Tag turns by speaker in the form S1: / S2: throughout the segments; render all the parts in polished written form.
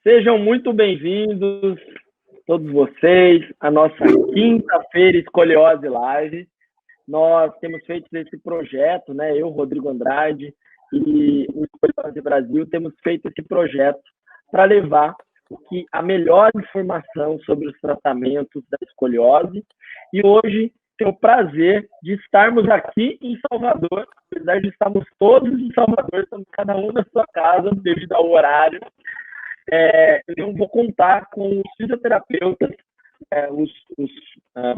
S1: Sejam muito bem-vindos, todos vocês, à nossa quinta-feira Escoliose Live. Nós temos feito esse projeto, né? Eu, Rodrigo Andrade e o Escoliose Brasil, temos feito esse projeto para levar a melhor informação sobre os tratamentos da escoliose. E hoje tenho o prazer de estarmos aqui em Salvador, apesar de estarmos todos em Salvador, estamos cada um na sua casa devido ao horário. Eu vou contar com os fisioterapeutas, os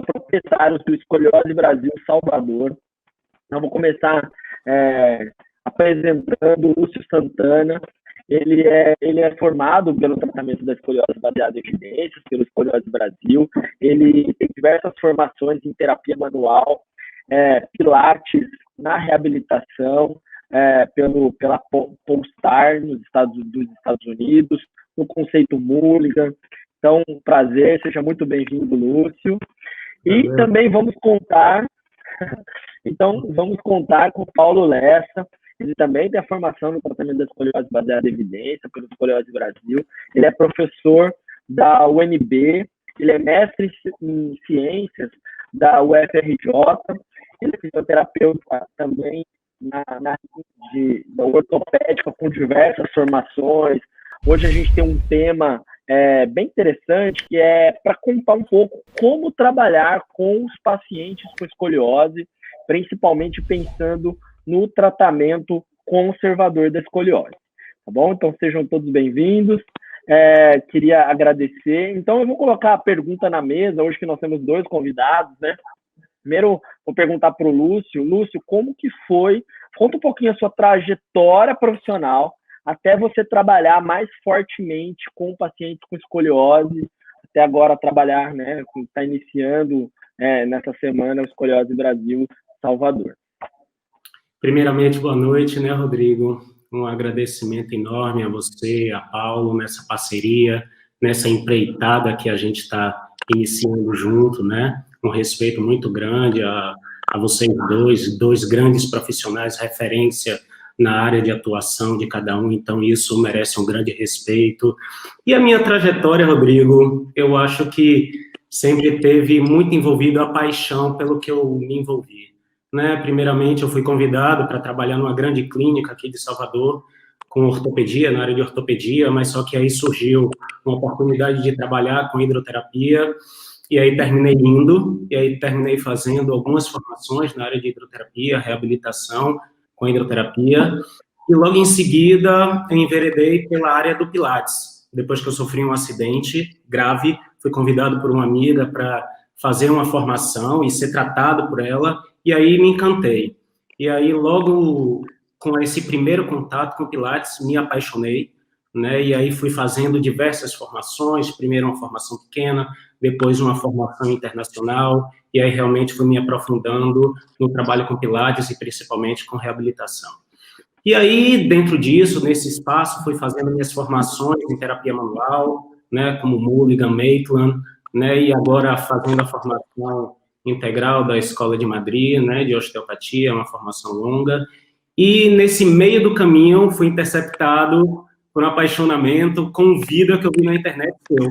S1: proprietários do Escoliose Brasil Salvador. Eu vou começar apresentando o Lúcio Santana. Ele é formado pelo tratamento da escoliose baseada em evidências, pelo Escoliose Brasil. Ele tem diversas formações em terapia manual, pilates, na reabilitação, pela Polestar dos Estados Unidos, no conceito Mulligan. Então, prazer, seja muito bem-vindo, Lúcio. E também vamos contar com o Paulo Lessa. Ele também tem a formação no tratamento da escoliose baseada em evidência pelo Escoliose Brasil. Ele é professor da UNB, ele é mestre em ciências da UFRJ, ele é fisioterapeuta também da ortopédica com diversas formações. Hoje a gente tem um tema bem interessante, que é para contar um pouco como trabalhar com os pacientes com escoliose, principalmente pensando no tratamento conservador da escoliose, tá bom? Então, sejam todos bem-vindos. Queria agradecer. Então, eu vou colocar a pergunta na mesa, hoje que nós temos dois convidados, né? Primeiro, vou perguntar para o Lúcio. Lúcio, como que foi? Conta um pouquinho a sua trajetória profissional até você trabalhar mais fortemente com pacientes com escoliose, até agora trabalhar, né? Está iniciando nessa semana o Escoliose Brasil Salvador.
S2: Primeiramente, boa noite, né, Rodrigo? Um agradecimento enorme a você, a Paulo, nessa parceria, nessa empreitada que a gente está iniciando junto, né? Um respeito muito grande a vocês dois grandes profissionais, referência na área de atuação de cada um, então isso merece um grande respeito. E a minha trajetória, Rodrigo, eu acho que sempre teve muito envolvido a paixão pelo que eu me envolvi. Né? Primeiramente, eu fui convidado para trabalhar numa grande clínica aqui de Salvador, com ortopedia, na área de ortopedia, mas só que aí surgiu uma oportunidade de trabalhar com hidroterapia, e aí terminei indo, e aí terminei fazendo algumas formações na área de hidroterapia, reabilitação com hidroterapia, e logo em seguida eu enveredei pela área do Pilates. Depois que eu sofri um acidente grave, fui convidado por uma amiga para fazer uma formação e ser tratado por ela, e aí me encantei. E aí, logo com esse primeiro contato com Pilates, me apaixonei, né? E aí fui fazendo diversas formações, primeiro uma formação pequena, depois uma formação internacional, e aí realmente fui me aprofundando no trabalho com Pilates e principalmente com reabilitação. E aí, dentro disso, nesse espaço, fui fazendo minhas formações em terapia manual, né? Como Mulligan, Maitland, né? E agora fazendo a formação integral da Escola de Madrid, né, de osteopatia, uma formação longa, e nesse meio do caminho fui interceptado por um apaixonamento com um vídeo que eu vi na internet seu,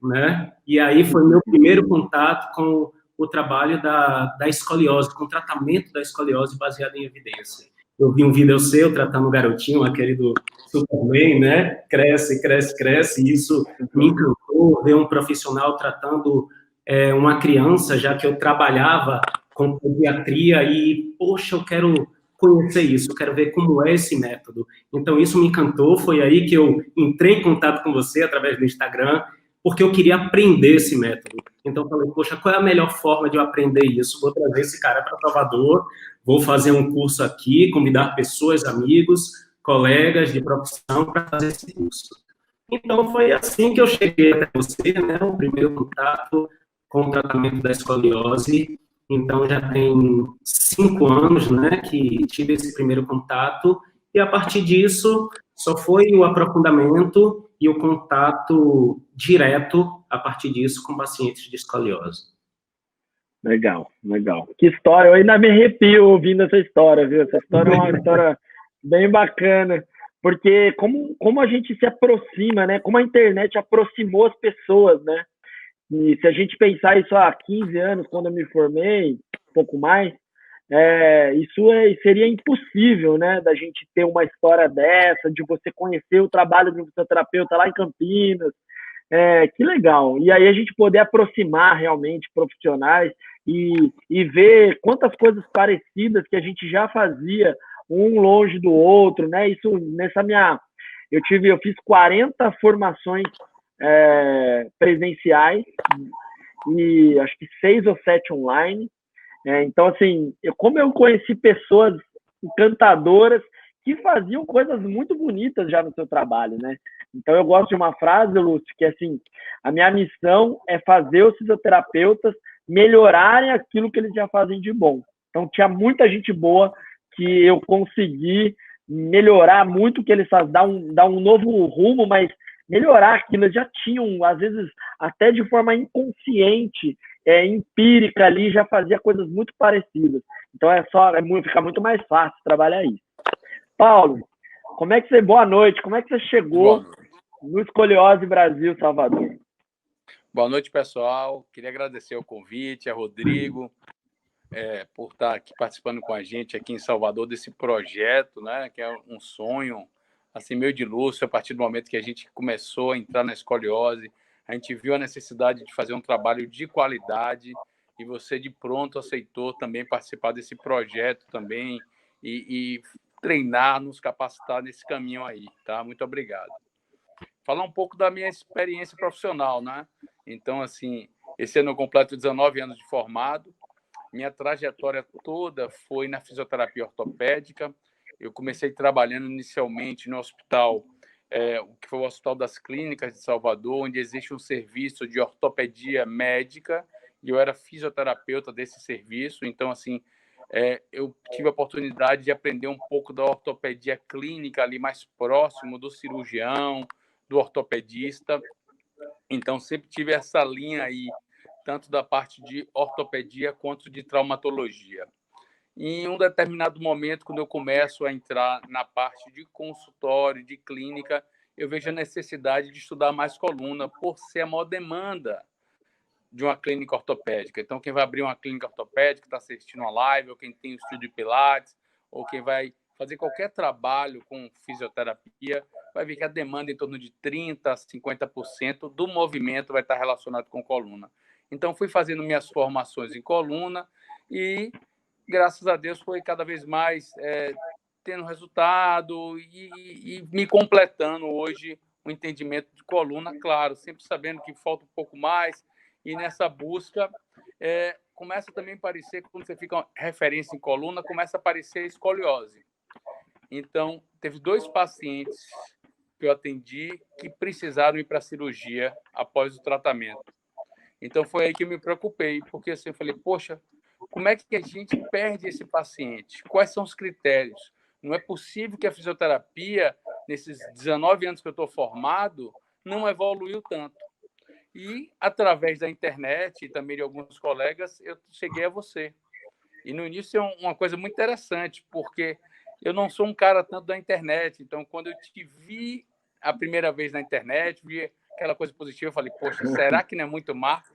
S2: né, e aí foi meu primeiro contato com o trabalho da escoliose, com o tratamento da escoliose baseado em evidência. Eu vi um vídeo seu tratando um garotinho, aquele do Superman, né, cresce, cresce, cresce, e isso me encantou, ver um profissional tratando uma criança, já que eu trabalhava com pediatria e, poxa, eu quero conhecer isso, eu quero ver como é esse método. Então, isso me encantou, foi aí que eu entrei em contato com você através do Instagram, porque eu queria aprender esse método. Então, eu falei, poxa, qual é a melhor forma de eu aprender isso? Vou trazer esse cara para Salvador, vou fazer um curso aqui, convidar pessoas, amigos, colegas de profissão para fazer esse curso. Então, foi assim que eu cheguei até você, né, o primeiro contato com o tratamento da escoliose. Então, já tem 5 anos, né, que tive esse primeiro contato, e a partir disso, só foi o aprofundamento e o contato direto, a partir disso, com pacientes de escoliose.
S1: Legal, legal. Que história, eu ainda me arrepio ouvindo essa história, viu? Essa história é uma história bem bacana, porque como a gente se aproxima, né? Como a internet aproximou as pessoas, né? E se a gente pensar isso há 15 anos, quando eu me formei, um pouco mais, seria impossível, né? Da gente ter uma história dessa, de você conhecer o trabalho de um fisioterapeuta lá em Campinas. Que legal. E aí a gente poder aproximar realmente profissionais e ver quantas coisas parecidas que a gente já fazia um longe do outro, né? Isso nessa minha. Eu fiz 40 formações presenciais e acho que 6 ou 7 online. Então, assim, como eu conheci pessoas encantadoras que faziam coisas muito bonitas já no seu trabalho, né? Então, eu gosto de uma frase, Lúcio, que é assim, a minha missão é fazer os fisioterapeutas melhorarem aquilo que eles já fazem de bom. Então, tinha muita gente boa que eu consegui melhorar muito o que eles fazem, dar um novo rumo, mas melhorar aquilo. Eles já tinham, às vezes, até de forma inconsciente, empírica ali, já fazia coisas muito parecidas. Então, fica muito mais fácil trabalhar isso. Paulo, boa noite, como é que você chegou no Escoliose Brasil, Salvador?
S3: Boa noite, pessoal. Queria agradecer o convite, a Rodrigo, por estar aqui participando com a gente aqui em Salvador desse projeto, né, que é um sonho assim meio de luxo. A partir do momento que a gente começou a entrar na escoliose, a gente viu a necessidade de fazer um trabalho de qualidade e você de pronto aceitou também participar desse projeto também e treinar, nos capacitar nesse caminho aí, tá? Muito obrigado. Falar um pouco da minha experiência profissional, né? Então, assim, esse ano eu completo 19 anos de formado. Minha trajetória toda foi na fisioterapia ortopédica. Eu comecei trabalhando inicialmente no hospital, que foi o Hospital das Clínicas de Salvador, onde existe um serviço de ortopedia médica, e eu era fisioterapeuta desse serviço. Então, assim, eu tive a oportunidade de aprender um pouco da ortopedia clínica ali mais próximo do cirurgião, do ortopedista. Então, sempre tive essa linha aí, tanto da parte de ortopedia quanto de traumatologia. E em um determinado momento, quando eu começo a entrar na parte de consultório, de clínica, eu vejo a necessidade de estudar mais coluna, por ser a maior demanda de uma clínica ortopédica. Então, quem vai abrir uma clínica ortopédica, está assistindo uma live, ou quem tem um estúdio de pilates, ou quem vai fazer qualquer trabalho com fisioterapia, vai ver que a demanda em torno de 30% a 50% do movimento vai estar relacionado com coluna. Então, fui fazendo minhas formações em coluna e, graças a Deus, foi cada vez mais tendo resultado e me completando hoje o entendimento de coluna, claro, sempre sabendo que falta um pouco mais, e nessa busca começa também a aparecer, quando você fica referência em coluna, começa a aparecer escoliose. Então, teve 2 pacientes que eu atendi que precisaram ir para a cirurgia após o tratamento. Então, foi aí que eu me preocupei, porque assim, eu falei, poxa, como é que a gente perde esse paciente? Quais são os critérios? Não é possível que a fisioterapia, nesses 19 anos que eu estou formado, não evoluiu tanto. E, através da internet e também de alguns colegas, eu cheguei a você. E, no início, é uma coisa muito interessante, porque eu não sou um cara tanto da internet. Então, quando eu te vi a primeira vez na internet, vi aquela coisa positiva, eu falei, poxa, será que não é muito marketing?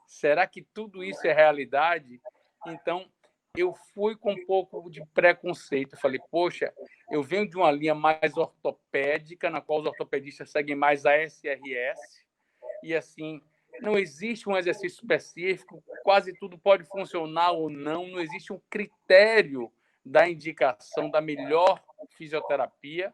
S3: Será que tudo isso é realidade? Então, eu fui com um pouco de preconceito. Eu falei, poxa, eu venho de uma linha mais ortopédica, na qual os ortopedistas seguem mais a SRS, e assim, não existe um exercício específico, quase tudo pode funcionar ou não existe um critério da indicação da melhor fisioterapia.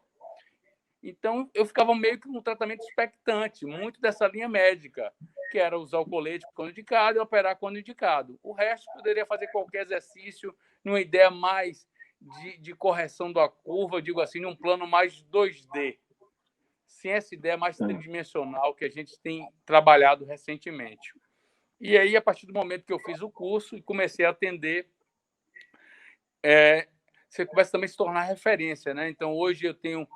S3: Então, eu ficava meio que um tratamento expectante, muito dessa linha médica, que era usar o colete quando indicado e operar quando indicado. O resto poderia fazer qualquer exercício, numa ideia mais de correção da curva, digo assim, num plano mais 2D, sem essa ideia mais tridimensional que a gente tem trabalhado recentemente. E aí, a partir do momento que eu fiz o curso e comecei a atender, você começa também a se tornar referência, né? Então, hoje eu tenho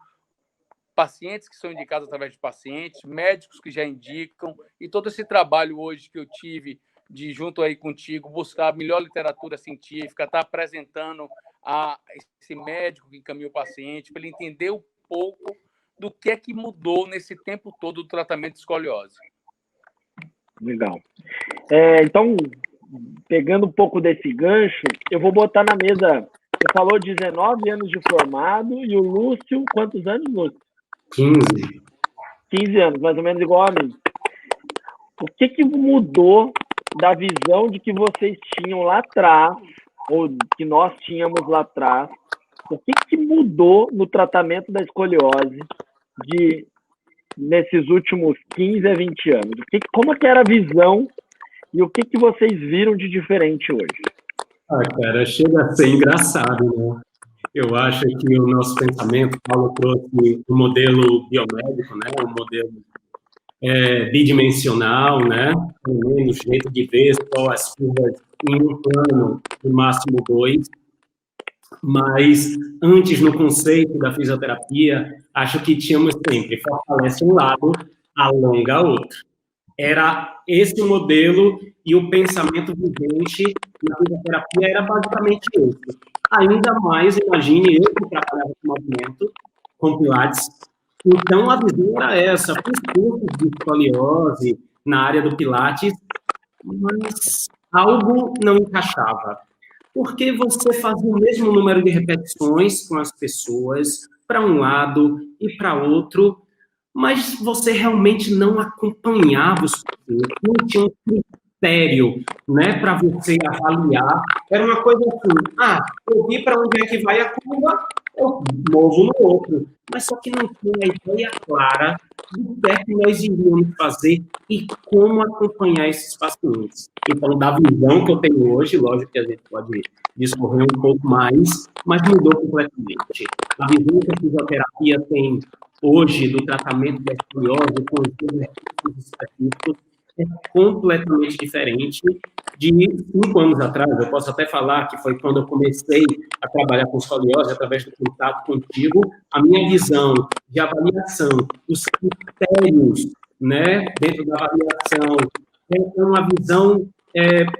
S3: pacientes que são indicados através de pacientes, médicos que já indicam, e todo esse trabalho hoje que eu tive de, junto aí contigo, buscar a melhor literatura científica, estar apresentando a esse médico que encaminha o paciente, para ele entender o pouco do que é que mudou nesse tempo todo do tratamento de escoliose.
S1: Legal. Então, pegando um pouco desse gancho, eu vou botar na mesa. Você falou 19 anos de formado e o Lúcio, quantos anos, Lúcio?
S2: 15.
S1: 15 anos, mais ou menos igual a mim. O que mudou da visão de que vocês tinham lá atrás, ou que nós tínhamos lá atrás? O que mudou no tratamento da escoliose nesses últimos 15 a 20 anos? Como que era a visão e o que vocês viram de diferente hoje?
S2: Cara, chega a ser engraçado, né? Eu acho que o nosso pensamento, Paulo trouxe o modelo biomédico, né? O modelo bidimensional, né? O jeito de ver só as curvas em um plano, no máximo 2. Mas antes, no conceito da fisioterapia, acho que tínhamos sempre fortalece um lado, alonga outro. Era esse o modelo e o pensamento vigente na fisioterapia era basicamente esse. Ainda mais, imagine eu que trabalhava com movimento, com Pilates. Então, a visão era essa, os cursos de escoliose na área do Pilates, mas algo não encaixava. Porque você fazia o mesmo número de repetições com as pessoas, para um lado e para outro, mas você realmente não acompanhava os pacientes, não tinha um critério, né, para você avaliar. Era uma coisa assim, eu vi para onde é que vai a curva, eu movo no outro. Mas só que não tinha uma ideia clara do que é que nós iríamos fazer e como acompanhar esses pacientes. Então, da visão que eu tenho hoje, lógico que a gente pode discorrer um pouco mais, mas mudou completamente. A visão que a fisioterapia tem hoje do tratamento da escoliose com os exercícios específicos é completamente diferente de 5 anos atrás. Eu posso até falar que foi quando eu comecei a trabalhar com escoliose, através do contato contigo, a minha visão de avaliação, os critérios, né, dentro da avaliação, é uma visão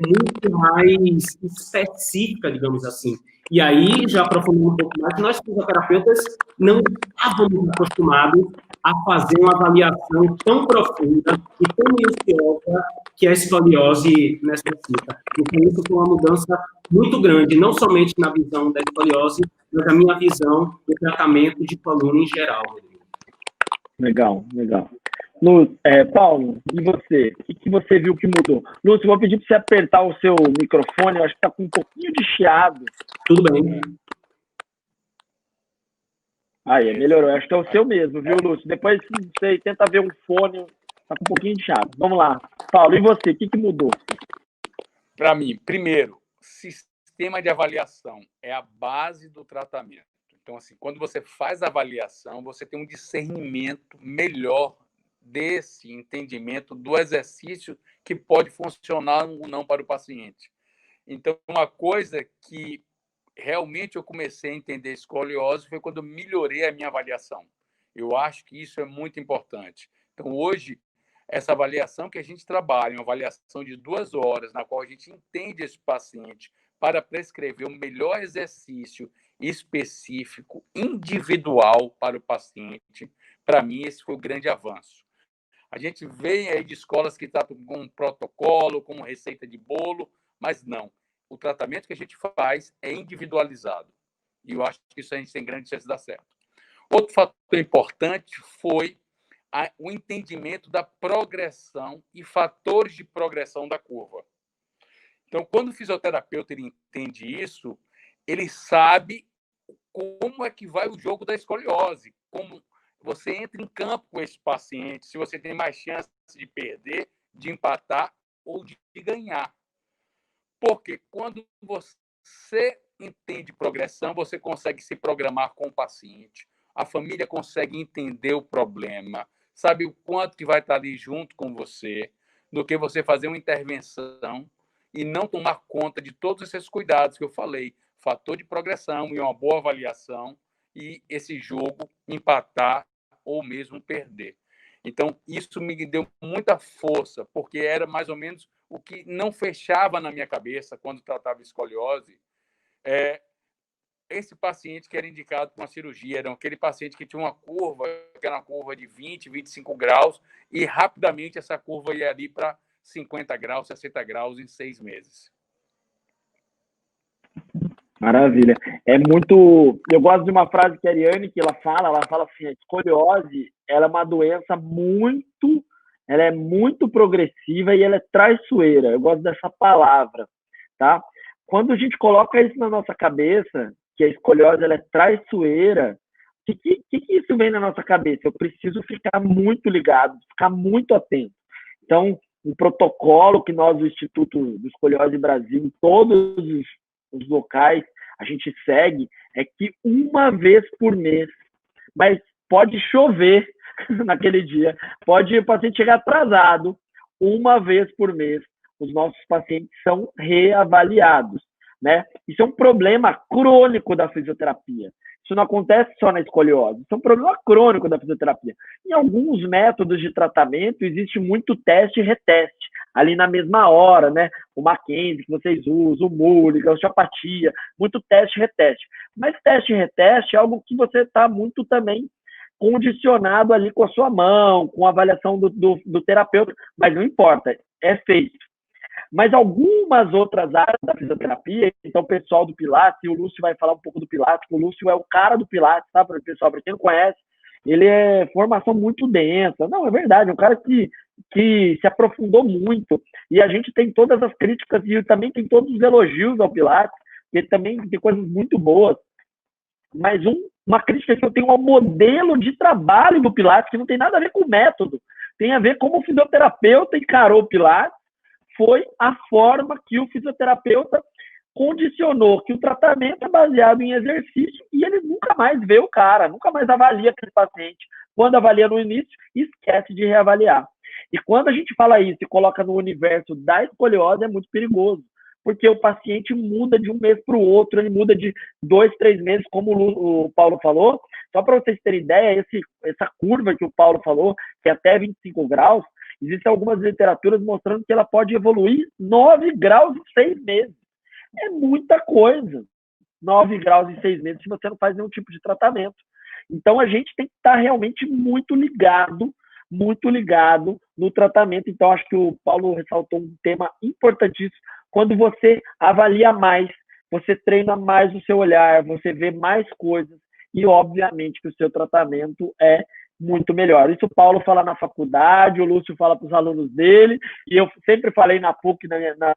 S2: muito mais específica, digamos assim. E aí, já aprofundando um pouco mais, nós, fisioterapeutas, não estávamos acostumados a fazer uma avaliação tão profunda e tão minuciosa que a escoliose necessita. Então, isso foi uma mudança muito grande, não somente na visão da escoliose, mas na minha visão do tratamento de coluna em geral.
S1: Legal, legal. Paulo, e você? O que você viu que mudou? Lúcio, vou pedir para você apertar o seu microfone, eu acho que está com um pouquinho de chiado.
S2: Tudo bem.
S1: Aí, melhorou. Eu acho que é o seu mesmo, viu, Lúcio? Depois você tenta ver um fone, está com um pouquinho de chiado. Vamos lá. Paulo, e você? O que mudou?
S3: Para mim, primeiro, sistema de avaliação é a base do tratamento. Então, assim, quando você faz a avaliação, você tem um discernimento melhor desse entendimento do exercício que pode funcionar ou não para o paciente. Então, uma coisa que realmente eu comecei a entender escoliose foi quando eu melhorei a minha avaliação. Eu acho que isso é muito importante. Então, hoje, essa avaliação que a gente trabalha, uma avaliação de 2 horas, na qual a gente entende esse paciente para prescrever o melhor exercício específico, individual para o paciente, para mim, esse foi o grande avanço. A gente vem aí de escolas que tratam com um protocolo, com receita de bolo, mas não. O tratamento que a gente faz é individualizado. E eu acho que isso a gente tem grande chance de dar certo. Outro fator importante foi o entendimento da progressão e fatores de progressão da curva. Então, quando o fisioterapeuta ele entende isso, ele sabe como é que vai o jogo da escoliose, como você entra em campo com esse paciente, se você tem mais chance de perder, de empatar ou de ganhar. Porque quando você entende progressão, você consegue se programar com o paciente, a família consegue entender o problema, sabe o quanto que vai estar ali junto com você, do que você fazer uma intervenção e não tomar conta de todos esses cuidados que eu falei, fator de progressão e uma boa avaliação, e esse jogo empatar ou mesmo perder. Então, isso me deu muita força, porque era mais ou menos o que não fechava na minha cabeça quando tratava escoliose. esse paciente que era indicado para uma cirurgia, era aquele paciente que tinha uma curva, que era uma curva de 20, 25 graus, e rapidamente essa curva ia ali para 50 graus, 60 graus em 6 meses.
S1: Maravilha. É muito. Eu gosto de uma frase que a Ariane que ela fala assim: a escoliose, ela é uma doença muito, ela é muito progressiva e ela é traiçoeira. Eu gosto dessa palavra, tá? Quando a gente coloca isso na nossa cabeça, que a escoliose ela é traiçoeira, o que isso vem na nossa cabeça? Eu preciso ficar muito ligado, ficar muito atento. Então, um protocolo que nós, do Instituto do Escoliose Brasil, em todos os locais, a gente segue, é que uma vez por mês, mas pode chover naquele dia, pode o paciente chegar atrasado, uma vez por mês, os nossos pacientes são reavaliados, né? Isso é um problema crônico da fisioterapia. Isso não acontece só na escoliose, isso é um problema crônico da fisioterapia. Em alguns métodos de tratamento, existe muito teste e reteste, ali na mesma hora, né? O Mackenzie que vocês usam, o Mulligan, a osteopatia, muito teste e reteste. Mas teste e reteste é algo que você está muito também condicionado ali com a sua mão, com a avaliação do terapeuta, mas não importa, é feito. Mas algumas outras áreas da fisioterapia, então o pessoal do Pilates, e o Lúcio vai falar um pouco do Pilates, o Lúcio é o cara do Pilates, tá, pessoal? Para quem não conhece, ele é formação muito densa. Não, é verdade, é um cara que se aprofundou muito, e a gente tem todas as críticas e também tem todos os elogios ao Pilates, que ele também tem coisas muito boas. Mas uma crítica que eu tenho ao modelo de trabalho do Pilates, que não tem nada a ver com o método, tem a ver como o fisioterapeuta encarou o Pilates, foi a forma que o fisioterapeuta condicionou que o tratamento é baseado em exercício e ele nunca mais vê o cara, nunca mais avalia aquele paciente. Quando avalia no início, esquece de reavaliar. E quando a gente fala isso e coloca no universo da escoliose, é muito perigoso, porque o paciente muda de um mês para o outro, ele muda de 2, 3 meses, como o Paulo falou. Só para vocês terem ideia, essa curva que o Paulo falou, que é até 25 graus, existem algumas literaturas mostrando que ela pode evoluir 9 graus em 6 meses. É muita coisa. 9 graus em 6 meses se você não faz nenhum tipo de tratamento. Então, a gente tem que estar realmente muito ligado no tratamento. Então, acho que o Paulo ressaltou um tema importantíssimo. Quando você avalia mais, você treina mais o seu olhar, você vê mais coisas e, obviamente, que o seu tratamento é muito melhor. Isso o Paulo fala na faculdade, o Lúcio fala para os alunos dele, e eu sempre falei na PUC,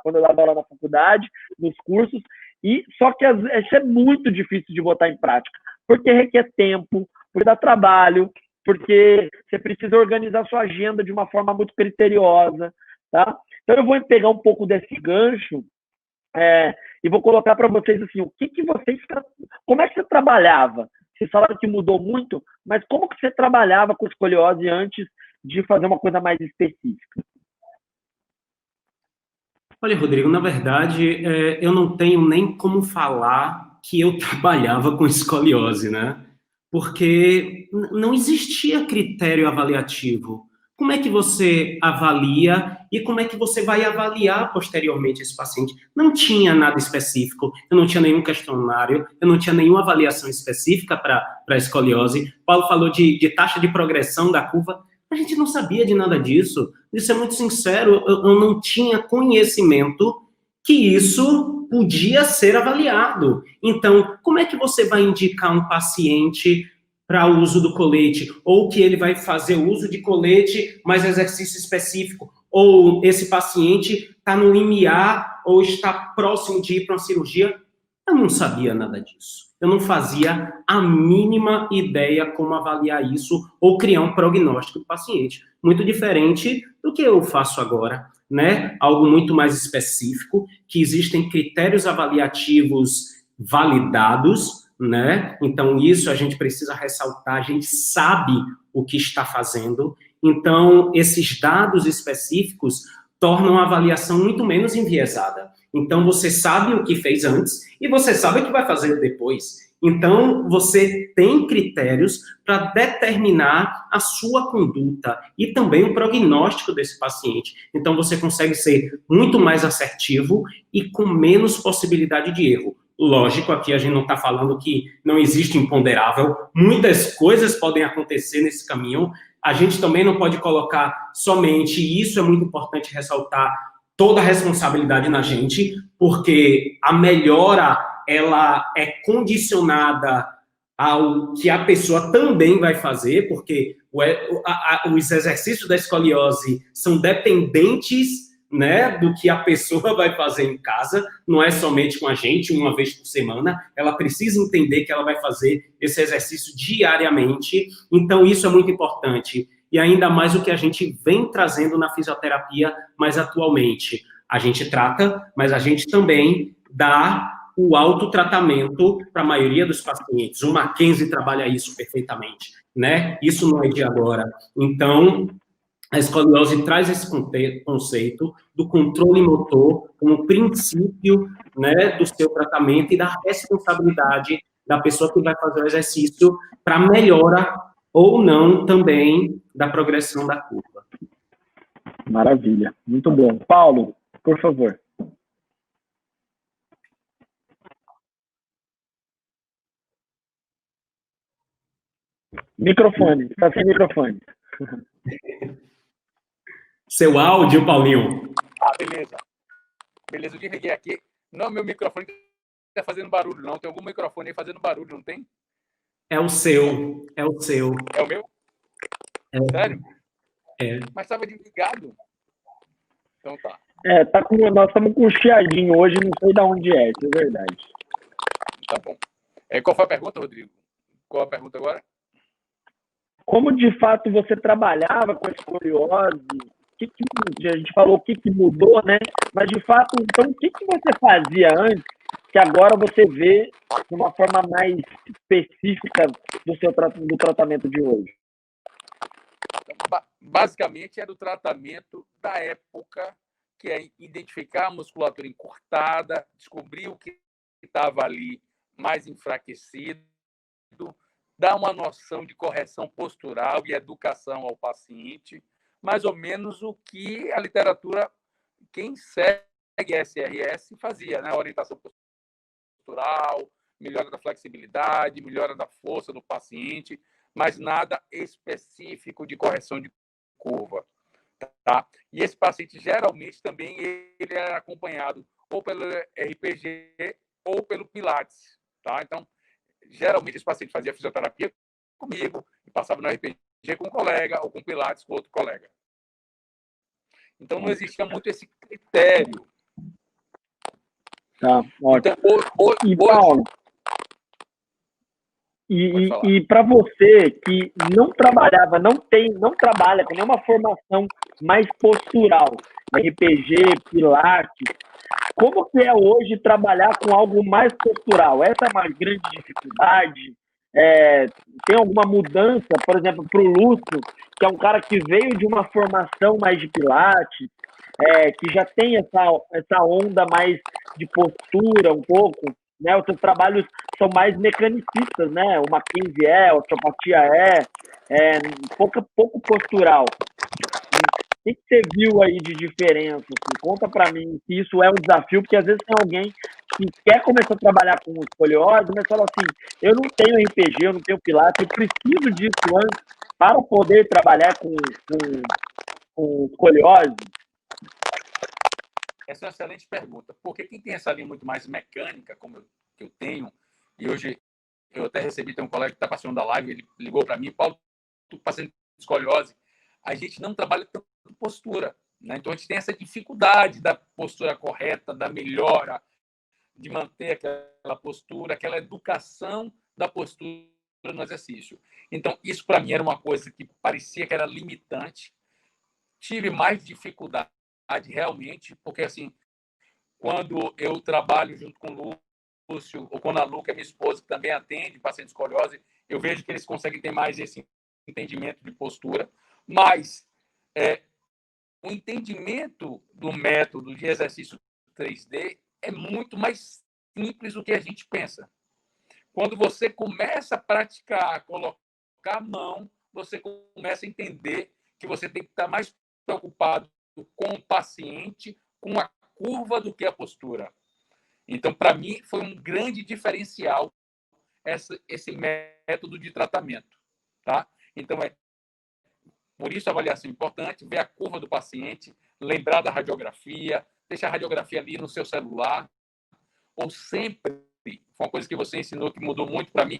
S1: quando eu dava aula na faculdade, nos cursos, e só que isso é muito difícil de botar em prática, porque requer tempo, porque dá trabalho, porque você precisa organizar sua agenda de uma forma muito criteriosa, tá? Então eu vou pegar um pouco desse gancho e vou colocar para vocês assim, como é que você trabalhava? Vocês falaram que mudou muito, mas como que você trabalhava com escoliose antes de fazer uma coisa mais específica?
S2: Olha, Rodrigo, na verdade, eu não tenho nem como falar que eu trabalhava com escoliose, né? Porque não existia critério avaliativo. Como é que você avalia e como é que você vai avaliar posteriormente esse paciente? Não tinha nada específico, eu não tinha nenhum questionário, eu não tinha nenhuma avaliação específica para a escoliose. Paulo falou de taxa de progressão da curva, a gente não sabia de nada disso. Isso é muito sincero, eu não tinha conhecimento que isso podia ser avaliado. Então, como é que você vai indicar um paciente para o uso do colete, ou que ele vai fazer uso de colete, mas exercício específico, ou esse paciente está no limiar, ou está próximo de ir para uma cirurgia? Eu não sabia nada disso. Eu não fazia a mínima ideia como avaliar isso, ou criar um prognóstico do paciente. Muito diferente do que eu faço agora, né? Algo muito mais específico, que existem critérios avaliativos validados, né? Então, isso a gente precisa ressaltar, a gente sabe o que está fazendo. Então, esses dados específicos tornam a avaliação muito menos enviesada. Então, você sabe o que fez antes e você sabe o que vai fazer depois. Então, você tem critérios para determinar a sua conduta e também o prognóstico desse paciente. Então, você consegue ser muito mais assertivo e com menos possibilidade de erro. Lógico, aqui a gente não está falando que não existe imponderável, muitas coisas podem acontecer nesse caminho, a gente também não pode colocar somente, e isso é muito importante ressaltar, toda a responsabilidade na gente, porque a melhora, ela é condicionada ao que a pessoa também vai fazer, porque os exercícios da escoliose são dependentes, né, do que a pessoa vai fazer em casa, não é somente com a gente, uma vez por semana, ela precisa entender que ela vai fazer esse exercício diariamente, então isso é muito importante. E ainda mais o que a gente vem trazendo na fisioterapia mais atualmente. A gente trata, mas a gente também dá o autotratamento para a maioria dos pacientes. O Mackenzie trabalha isso perfeitamente, né? Isso não é de agora. Então, a escoliose traz esse conceito do controle motor como princípio, né, do seu tratamento e da responsabilidade da pessoa que vai fazer o exercício para melhora ou não também da progressão da curva.
S1: Maravilha, muito bom. Paulo, por favor. Microfone, está sem microfone.
S2: Seu áudio, Paulinho.
S3: Beleza. Beleza, eu desliguei aqui. Não é meu microfone que está fazendo barulho, não. Tem algum microfone aí fazendo barulho, não tem?
S2: É o seu, é o seu.
S3: É o meu? Sério?
S2: É.
S3: Mas estava desligado. Então tá.
S1: Nós estamos com um chiadinho hoje, não sei de onde é, isso é verdade.
S3: Tá bom. Qual foi a pergunta, Rodrigo? Qual a pergunta agora?
S1: Como de fato você trabalhava com a escoliose? A gente falou o que mudou, né? Mas de fato, então, o que você fazia antes que agora você vê de uma forma mais específica do tratamento de hoje?
S3: Basicamente, era o tratamento da época, que é identificar a musculatura encurtada, descobrir o que estava ali mais enfraquecido, dar uma noção de correção postural e educação ao paciente, mais ou menos o que a literatura, quem segue SRS, fazia, né? Orientação postural, melhora da flexibilidade, melhora da força do paciente, mas nada específico de correção de curva. Tá? E esse paciente, geralmente, também ele era acompanhado ou pelo RPG ou pelo Pilates. Tá? Então, geralmente, esse paciente fazia fisioterapia comigo e passava no RPG com um colega ou com Pilates com outro colega. Então, não existia muito esse critério.
S1: Tá, ótimo.
S3: Então,
S1: Paulo, e para você que não trabalhava, não trabalha com nenhuma formação mais postural, RPG, Pilates, como que é hoje trabalhar com algo mais postural? Essa é uma grande dificuldade? Tem alguma mudança, por exemplo, para o Lúcio, que é um cara que veio de uma formação mais de Pilates, que já tem essa onda mais de postura um pouco, né? Os seus trabalhos são mais mecanicistas, né? O Mackenzie a osteopatia pouco postural. O que você viu aí de diferença? Assim? Conta para mim se isso é um desafio, porque às vezes tem alguém que quer começar a trabalhar com escoliose, mas fala assim, eu não tenho RPG, eu não tenho Pilates, eu preciso disso antes para poder trabalhar com escoliose.
S3: Essa é uma excelente pergunta. Porque quem tem essa linha muito mais mecânica, como eu tenho, e hoje eu até recebi, tem um colega que está participando da live, ele ligou para mim, Paulo, tu paciente de escoliose, a gente não trabalha tanto postura, né? Então a gente tem essa dificuldade da postura correta, da melhora, de manter aquela postura, aquela educação da postura no exercício. Então isso para mim era uma coisa que parecia que era limitante. Tive mais dificuldade realmente, porque assim, quando eu trabalho junto com o Lúcio, ou quando a Lu, que é minha esposa, que também atende pacientes com escoliose, eu vejo que eles conseguem ter mais esse entendimento de postura, mas o entendimento do método de exercício 3D é muito mais simples do que a gente pensa. Quando você começa a praticar, colocar a mão, você começa a entender que você tem que estar mais preocupado com o paciente, com a curva, do que a postura. Então, para mim, foi um grande diferencial esse método de tratamento. Tá? Então, por isso a avaliação é importante, ver a curva do paciente, lembrar da radiografia, deixar a radiografia ali no seu celular, ou sempre, foi uma coisa que você ensinou que mudou muito para mim,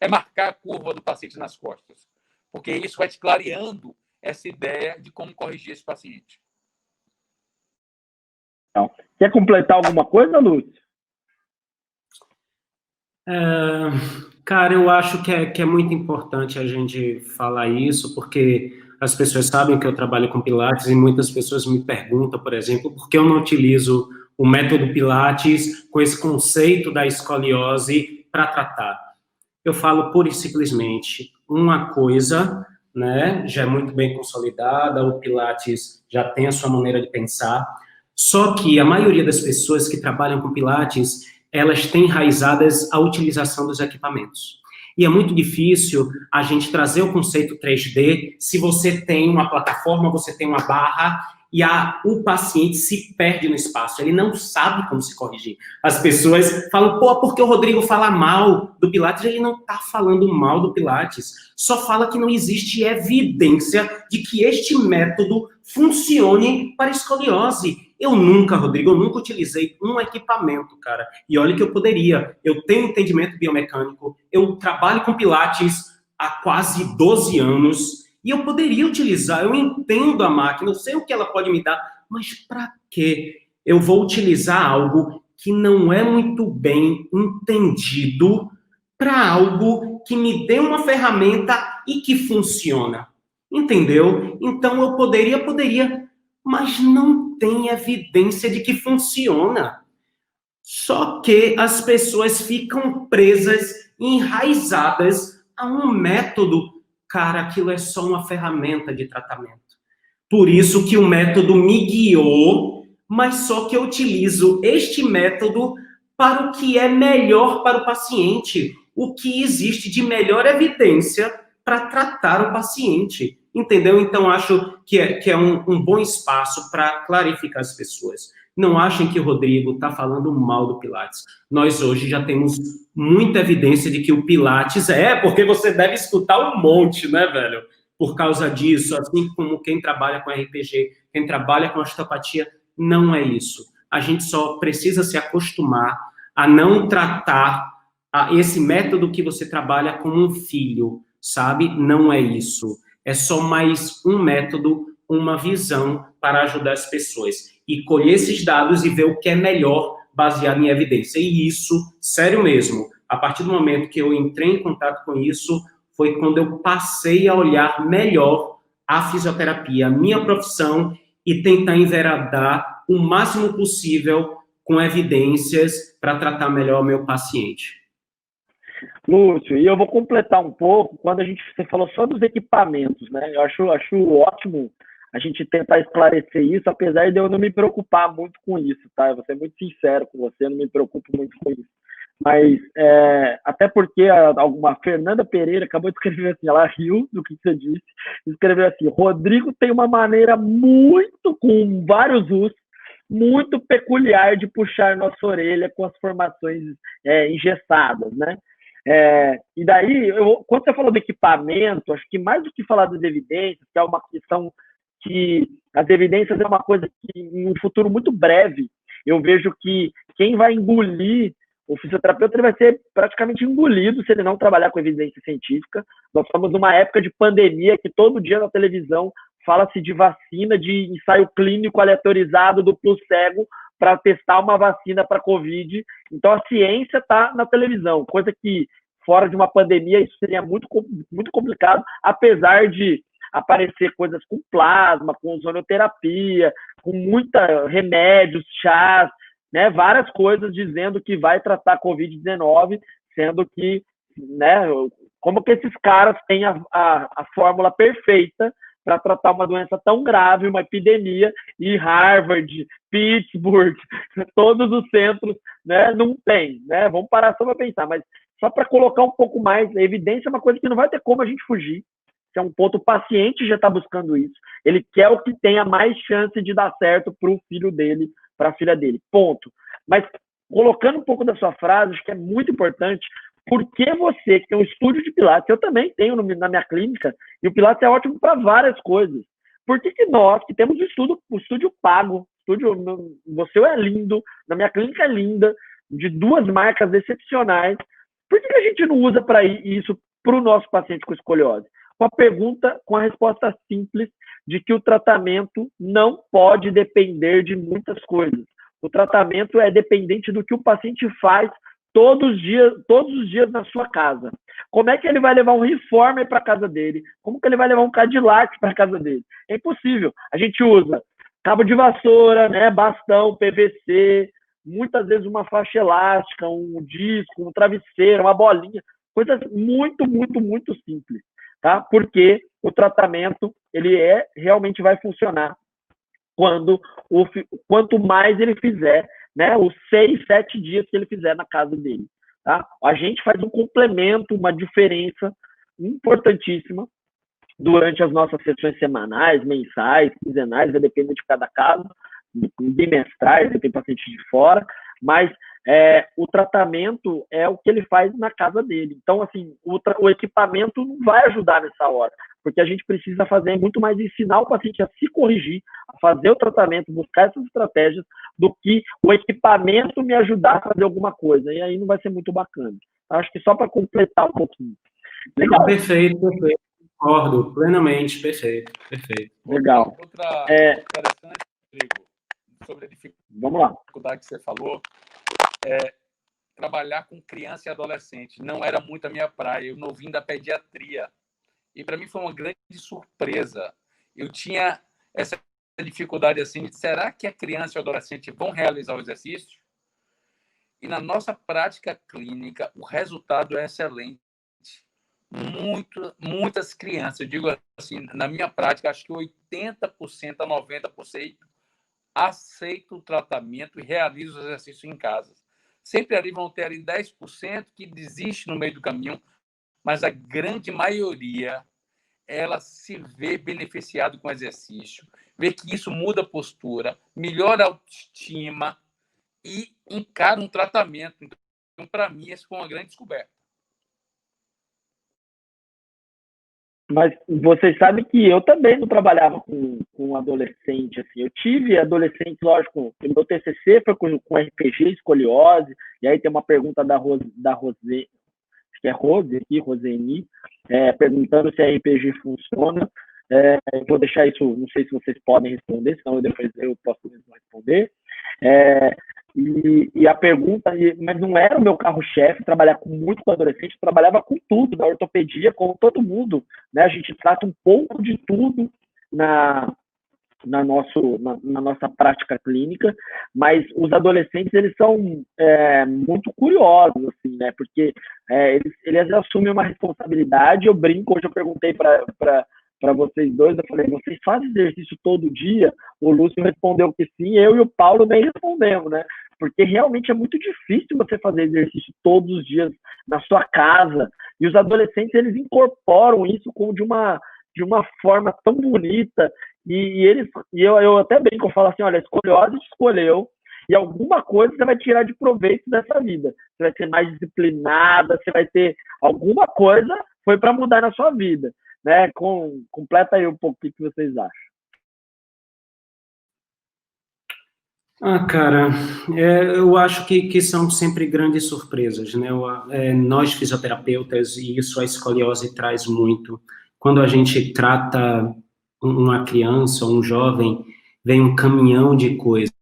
S3: é marcar a curva do paciente nas costas, porque isso vai te clareando essa ideia de como corrigir esse paciente.
S1: Quer completar alguma coisa, Lúcio?
S2: Cara, eu acho que é muito importante a gente falar isso, porque as pessoas sabem que eu trabalho com Pilates e muitas pessoas me perguntam, por exemplo, por que eu não utilizo o método Pilates com esse conceito da escoliose para tratar. Eu falo pura e simplesmente uma coisa, né, já é muito bem consolidada, o Pilates já tem a sua maneira de pensar, só que a maioria das pessoas que trabalham com Pilates, elas têm enraizadas a utilização dos equipamentos. E é muito difícil a gente trazer o conceito 3D se você tem uma plataforma, você tem uma barra e o paciente se perde no espaço, ele não sabe como se corrigir. As pessoas falam, pô, porque o Rodrigo fala mal do Pilates? Ele não está falando mal do Pilates, só fala que não existe evidência de que este método funcione para escoliose. Rodrigo, eu nunca utilizei um equipamento, cara. E olha que eu poderia. Eu tenho entendimento biomecânico, eu trabalho com Pilates há quase 12 anos, e eu poderia utilizar, eu entendo a máquina, eu sei o que ela pode me dar, mas para quê? Eu vou utilizar algo que não é muito bem entendido para algo que me dê uma ferramenta e que funciona. Entendeu? Então eu poderia, mas não tem evidência de que funciona. Só que as pessoas ficam presas, enraizadas a um método. Cara, aquilo é só uma ferramenta de tratamento. Por isso que o método me guiou, mas só que eu utilizo este método para o que é melhor para o paciente, o que existe de melhor evidência para tratar o paciente. Entendeu? Então, acho que é um bom espaço para clarificar as pessoas. Não achem que o Rodrigo está falando mal do Pilates. Nós hoje já temos muita evidência de que o Pilates porque você deve escutar um monte, né, velho? Por causa disso, assim como quem trabalha com RPG, quem trabalha com osteopatia, não é isso. A gente só precisa se acostumar a não tratar esse método que você trabalha como um filho, sabe? Não é isso. É só mais um método, uma visão para ajudar as pessoas. E colher esses dados e ver o que é melhor baseado em evidência. E isso, sério mesmo, a partir do momento que eu entrei em contato com isso, foi quando eu passei a olhar melhor a fisioterapia, a minha profissão, e tentar enveredar o máximo possível com evidências para tratar melhor o meu paciente.
S1: Lúcio, e eu vou completar um pouco quando você falou só dos equipamentos, né? Eu acho ótimo a gente tentar esclarecer isso, apesar de eu não me preocupar muito com isso, tá? Eu vou ser muito sincero com você, eu não me preocupo muito com isso. Mas, até porque a Fernanda Pereira acabou de escrever assim, ela riu do que você disse, escreveu assim, Rodrigo tem uma maneira com vários usos, muito peculiar de puxar nossa orelha com as formações engessadas, né? E daí, quando você falou do equipamento, acho que mais do que falar das evidências, que é uma questão que as evidências é uma coisa que, em um futuro muito breve, eu vejo que quem vai engolir o fisioterapeuta, ele vai ser praticamente engolido se ele não trabalhar com evidência científica. Nós estamos numa época de pandemia que todo dia na televisão fala-se de vacina, de ensaio clínico aleatorizado duplo cego para testar uma vacina para Covid. Então, a ciência está na televisão, coisa que, fora de uma pandemia, isso seria muito, muito complicado, apesar de aparecer coisas com plasma, com ozonioterapia, com muita remédios, chás, né, várias coisas dizendo que vai tratar a Covid-19, sendo que, né, como que esses caras têm a fórmula perfeita para tratar uma doença tão grave, uma epidemia, e Harvard, Pittsburgh, todos os centros, né, não tem, né? Vamos parar só para pensar, mas só para colocar um pouco mais, a evidência é uma coisa que não vai ter como a gente fugir, que é um ponto, o paciente já está buscando isso, ele quer o que tenha mais chance de dar certo para o filho dele, para a filha dele, ponto. Mas colocando um pouco da sua frase, acho que é muito importante, porque você que tem um estúdio de Pilates, eu também tenho na minha clínica, e o Pilates é ótimo para várias coisas. Por que nós, que temos o estúdio pago, você é lindo, na minha clínica é linda, de 2 marcas excepcionais, por que a gente não usa para isso para o nosso paciente com escoliose? Com a resposta simples de que o tratamento não pode depender de muitas coisas. O tratamento é dependente do que o paciente faz todos os dias na sua casa. Como é que ele vai levar um reformer para casa dele? Como que ele vai levar um Cadillac para casa dele? É impossível. A gente usa cabo de vassoura, né, bastão, PVC, muitas vezes uma faixa elástica, um disco, um travesseiro, uma bolinha, coisas muito, muito, muito simples, tá? Porque o tratamento, ele realmente vai funcionar quanto mais ele fizer, né, os 6, 7 dias que ele fizer na casa dele, tá? A gente faz um complemento, uma diferença importantíssima durante as nossas sessões semanais, mensais, quinzenais, vai depender de cada caso, bimestrais, tem paciente de fora, mas o tratamento é o que ele faz na casa dele. Então, assim, o equipamento não vai ajudar nessa hora, porque a gente precisa fazer muito mais ensinar o paciente a se corrigir, a fazer o tratamento, buscar essas estratégias, do que o equipamento me ajudar a fazer alguma coisa. E aí não vai ser muito bacana. Acho que só para completar um pouquinho.
S2: Legal. Perfeito. Concordo plenamente, perfeito.
S1: Legal.
S3: Outra interessante, Rodrigo, sobre a dificuldade que você falou, trabalhar com criança e adolescente. Não era muito a minha praia, eu não vim da pediatria. E para mim foi uma grande surpresa. Eu tinha essa dificuldade assim, será que a criança e o adolescente vão realizar o exercício? E na nossa prática clínica, o resultado é excelente. Muitas crianças, eu digo assim, na minha prática, acho que 80% a 90% aceitam o tratamento e realizam o exercício em casa. Sempre ali vão ter ali 10% que desiste no meio do caminho, mas a grande maioria, ela se vê beneficiada com o exercício, vê que isso muda a postura, melhora a autoestima e encara um tratamento. Então, para mim, essa foi uma grande descoberta.
S1: Mas vocês sabem que eu também não trabalhava com adolescente, assim. Eu tive adolescente, lógico, o meu TCC foi com RPG, escoliose, e aí tem uma pergunta da Rose, acho que é Rose aqui, Roseni, perguntando se a RPG funciona. Eu vou deixar isso, não sei se vocês podem responder, senão depois eu posso mesmo responder. E a pergunta, mas não era o meu carro-chefe trabalhar com adolescente, eu trabalhava com tudo, na ortopedia, com todo mundo, né? A gente trata um pouco de tudo na nossa prática clínica, mas os adolescentes, eles são muito curiosos, assim, né? Porque eles assumem uma responsabilidade. Eu brinco, hoje eu perguntei para vocês dois, eu falei, vocês fazem exercício todo dia? O Lúcio respondeu que sim, eu e o Paulo nem respondemos, né? Porque realmente é muito difícil você fazer exercício todos os dias na sua casa, e os adolescentes, eles incorporam isso como de uma forma tão bonita, e eu até brinco, eu falo assim, olha, a escoliose te escolheu, e alguma coisa você vai tirar de proveito dessa vida. Você vai ser mais disciplinada, você vai ter alguma coisa, foi para mudar na sua vida, né? Completa aí um pouco o que vocês acham.
S2: Cara, eu acho que são sempre grandes surpresas, né? Nós, fisioterapeutas, e isso a escoliose traz muito. Quando a gente trata uma criança ou um jovem, vem um caminhão de coisas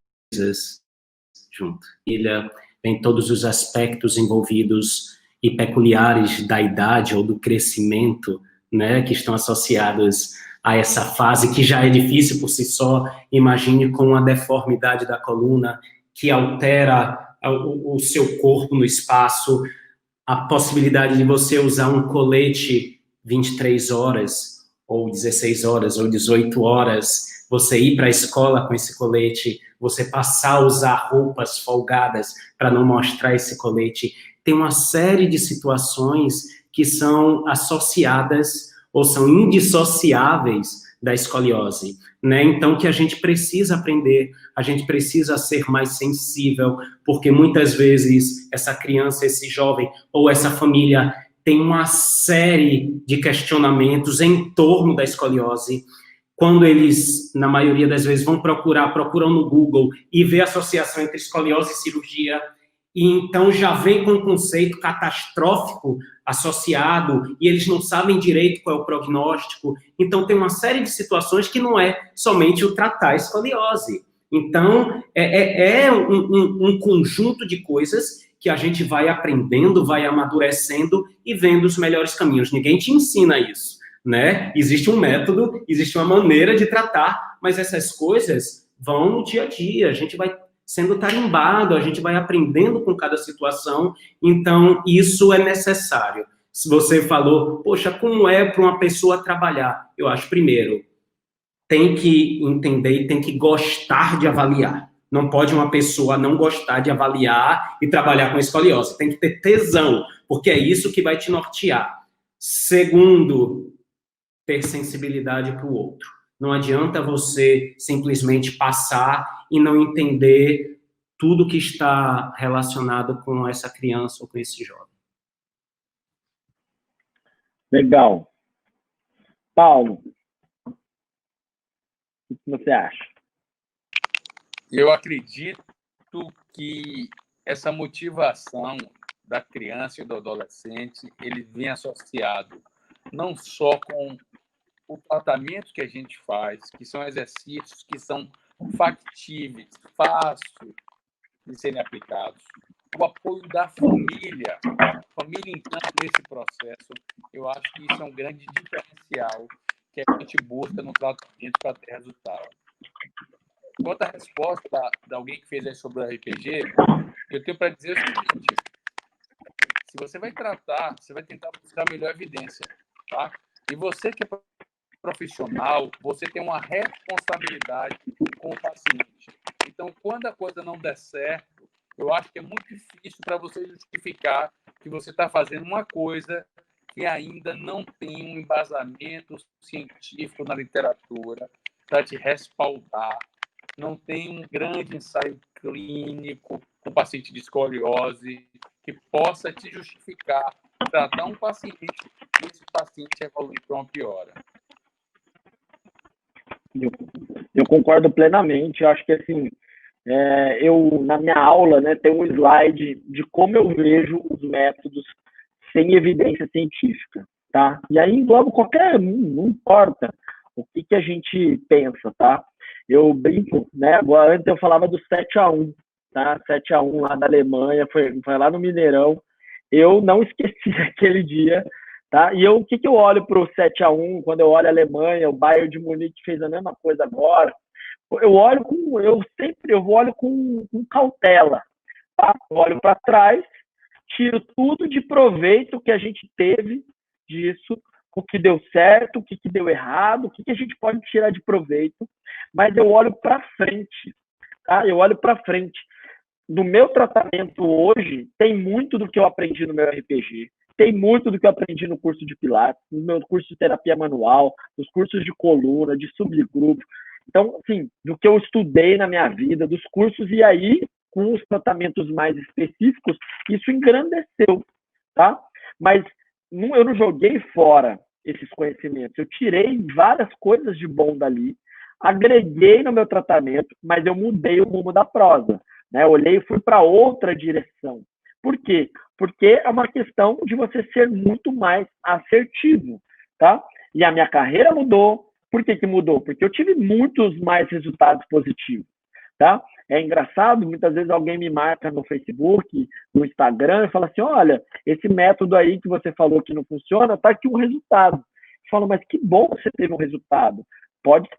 S2: junto. Vem todos os aspectos envolvidos e peculiares da idade ou do crescimento, né, que estão associados a essa fase que já é difícil por si só. Imagine com uma deformidade da coluna que altera o seu corpo no espaço, a possibilidade de você usar um colete 23 horas, ou 16 horas, ou 18 horas, você ir para a escola com esse colete, você passar a usar roupas folgadas para não mostrar esse colete. Tem uma série de situações que são associadas ou são indissociáveis da escoliose, né? Então, que a gente precisa aprender, a gente precisa ser mais sensível, porque muitas vezes essa criança, esse jovem ou essa família tem uma série de questionamentos em torno da escoliose. Quando eles, na maioria das vezes, procuram no Google e vê a associação entre escoliose e cirurgia, e então já vem com um conceito catastrófico associado, e eles não sabem direito qual é o prognóstico. Então, tem uma série de situações que não é somente o tratar a escoliose. Então, é um conjunto de coisas que a gente vai aprendendo, vai amadurecendo e vendo os melhores caminhos. Ninguém te ensina isso, né? Existe um método, existe uma maneira de tratar, mas essas coisas vão no dia a dia, a gente vai sendo tarimbado, a gente vai aprendendo com cada situação, então isso é necessário. Se você falou, poxa, como é para uma pessoa trabalhar? Eu acho, primeiro, tem que entender e tem que gostar de avaliar. Não pode uma pessoa não gostar de avaliar e trabalhar com escoliose. Tem que ter tesão, porque é isso que vai te nortear. Segundo, ter sensibilidade para o outro. Não adianta você simplesmente passar e não entender tudo que está relacionado com essa criança ou com esse jovem.
S1: Legal. Paulo, o que você acha?
S3: Eu acredito que essa motivação da criança e do adolescente, ele vem associado não só com o tratamento que a gente faz, que são exercícios que são factíveis, fáceis de serem aplicados, o apoio da família então, nesse processo, eu acho que isso é um grande diferencial que a gente busca no tratamento para ter resultado. Quanto à resposta de alguém que fez aí sobre o RPG, eu tenho para dizer o seguinte: se você vai tratar, você vai tentar buscar a melhor evidência, tá? E você que é profissional, você tem uma responsabilidade com o paciente. Então, quando a coisa não der certo, eu acho que é muito difícil para você justificar que você está fazendo uma coisa que ainda não tem um embasamento científico na literatura para te respaldar, não tem um grande ensaio clínico com paciente de escoliose que possa te justificar tratar um paciente e esse paciente evoluir para uma piora.
S1: Eu concordo plenamente. Eu acho que, assim, eu, na minha aula, né, tem um slide de como eu vejo os métodos sem evidência científica, tá? E aí engloba qualquer um, não importa o que a gente pensa, tá? Eu brinco, né? Agora, antes eu falava do 7-1, tá? 7-1 lá da Alemanha, foi lá no Mineirão. Eu não esqueci aquele dia, tá? E o que eu olho para o 7-1 quando eu olho a Alemanha, o Bayern de Munique fez a mesma coisa agora. Eu vou olho com cautela, tá? Eu olho para trás, tiro tudo de proveito que a gente teve disso, o que deu certo, o que deu errado, o que a gente pode tirar de proveito, mas eu olho para frente, tá? Eu olho para frente. No meu tratamento hoje, tem muito do que eu aprendi no meu RPG, tem muito do que eu aprendi no curso de Pilates, no meu curso de terapia manual, nos cursos de coluna, de subgrupo. Então, assim, do que eu estudei na minha vida, dos cursos, e aí, com os tratamentos mais específicos, isso engrandeceu, tá? Mas eu não joguei fora esses conhecimentos. Eu tirei várias coisas de bom dali, agreguei no meu tratamento, mas eu mudei o rumo da prosa, né? Eu olhei e fui para outra direção. Por quê? Porque é uma questão de você ser muito mais assertivo, tá? E a minha carreira mudou. Por que mudou? Porque eu tive muitos mais resultados positivos, tá? É engraçado, muitas vezes alguém me marca no Facebook, no Instagram, e fala assim, olha, esse método aí que você falou que não funciona, tá aqui um resultado. Eu falo, mas que bom que você teve um resultado. Pode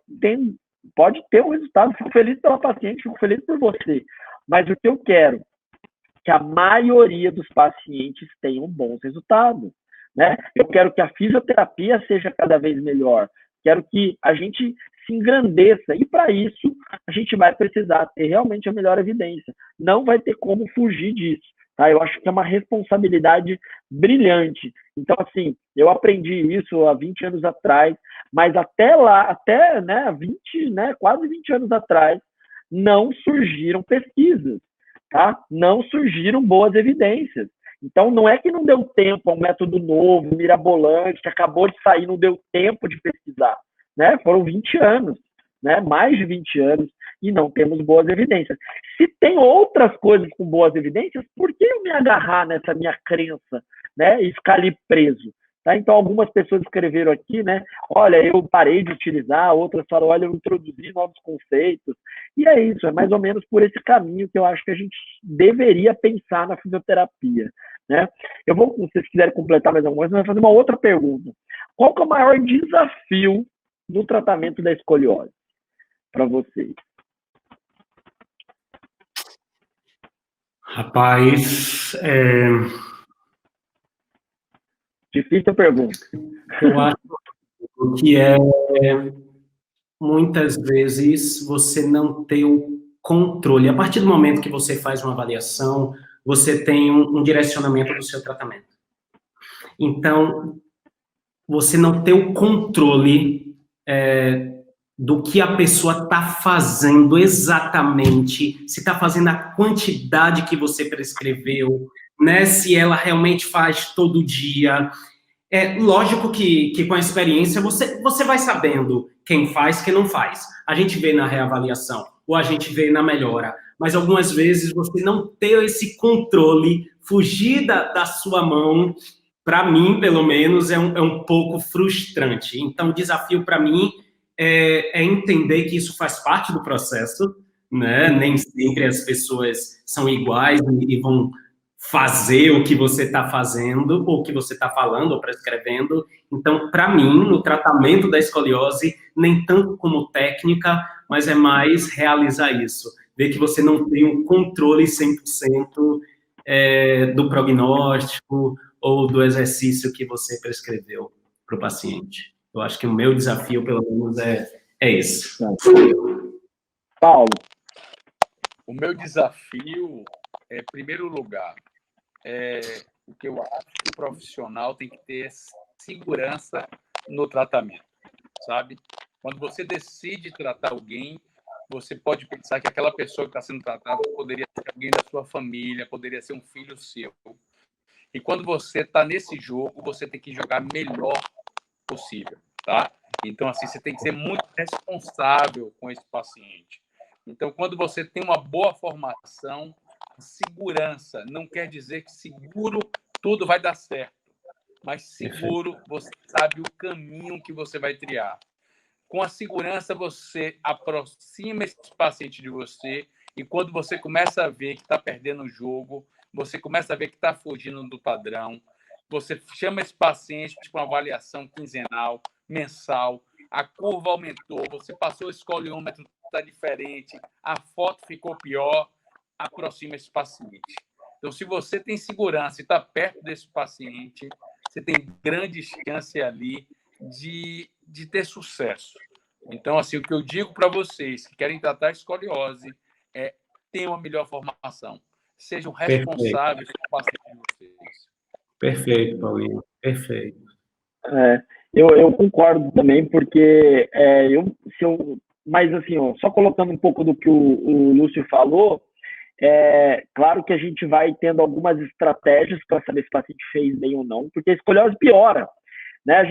S1: ter um resultado, fico feliz pela paciente, fico feliz por você. Mas o que eu quero? Que a maioria dos pacientes tenham bons resultados, né? Eu quero que a fisioterapia seja cada vez melhor. Quero que a gente se engrandeça. E, para isso, a gente vai precisar ter realmente a melhor evidência. Não vai ter como fugir disso. Tá? Eu acho que é uma responsabilidade brilhante. Então, assim, eu aprendi isso há 20 anos atrás, mas até lá, até, né, 20, né, quase 20 anos atrás, não surgiram pesquisas, tá? Não surgiram boas evidências. Então, não é que não deu tempo a um método novo, mirabolante, que acabou de sair, não deu tempo de pesquisar, né? Foram 20 anos, né? Mais de 20 anos, e não temos boas evidências. Se tem outras coisas com boas evidências, por que eu me agarrar nessa minha crença, né? E ficar ali preso? Tá? Então, algumas pessoas escreveram aqui, né? Olha, eu parei de utilizar, outras falaram, olha, eu introduzi novos conceitos. E é isso, é mais ou menos por esse caminho que eu acho que a gente deveria pensar na fisioterapia, né? Eu vou, se vocês quiserem completar mais alguma coisa, eu vou fazer uma outra pergunta. Qual que é o maior desafio no tratamento da escoliose para vocês?
S2: Rapaz,
S1: Difícil pergunta.
S2: eu acho que muitas vezes você não ter o controle. A partir do momento que você faz uma avaliação, você tem um direcionamento do seu tratamento. Então, você não ter o controle do que a pessoa está fazendo exatamente, se está fazendo a quantidade que você prescreveu, né? Se ela realmente faz todo dia. É lógico que com a experiência você vai sabendo quem faz, quem não faz. A gente vê na reavaliação, ou a gente vê na melhora. Mas algumas vezes você não ter esse controle, fugir da sua mão, para mim, pelo menos, é um pouco frustrante. Então, o desafio para mim é entender que isso faz parte do processo, né? Nem sempre as pessoas são iguais e vão fazer o que você está fazendo, ou o que você está falando, ou prescrevendo. Então, para mim, no tratamento da escoliose, nem tanto como técnica, mas é mais realizar isso. Ver que você não tem um controle 100% do prognóstico ou do exercício que você prescreveu para o paciente. Eu acho que o meu desafio, pelo menos, é esse.
S1: Paulo.
S3: O meu desafio é, em primeiro lugar, o que eu acho que o profissional tem que ter segurança no tratamento, sabe? Quando você decide tratar alguém, você pode pensar que aquela pessoa que está sendo tratada poderia ser alguém da sua família, poderia ser um filho seu. E quando você está nesse jogo, você tem que jogar melhor possível, tá? Então, assim, você tem que ser muito responsável com esse paciente. Então, quando você tem uma boa formação, segurança não quer dizer que seguro tudo vai dar certo, mas seguro você sabe o caminho que você vai trilhar. Com a segurança, você aproxima esse paciente de você e quando você começa a ver que está perdendo o jogo, você começa a ver que está fugindo do padrão, você chama esse paciente para uma avaliação quinzenal, mensal, a curva aumentou, você passou o escoliômetro, está diferente, a foto ficou pior, aproxima esse paciente. Então, se você tem segurança e está perto desse paciente, você tem grande chance ali de ter sucesso. Então, assim, o que eu digo para vocês que querem tratar escoliose é ter uma melhor formação. Sejam responsáveis pelo paciente de vocês.
S2: Perfeito, Paulinho. Perfeito.
S1: Eu concordo também, porque mas assim, ó, só colocando um pouco do que o Lúcio falou, claro que a gente vai tendo algumas estratégias para saber se o paciente fez bem ou não, porque a escoliose piora, né?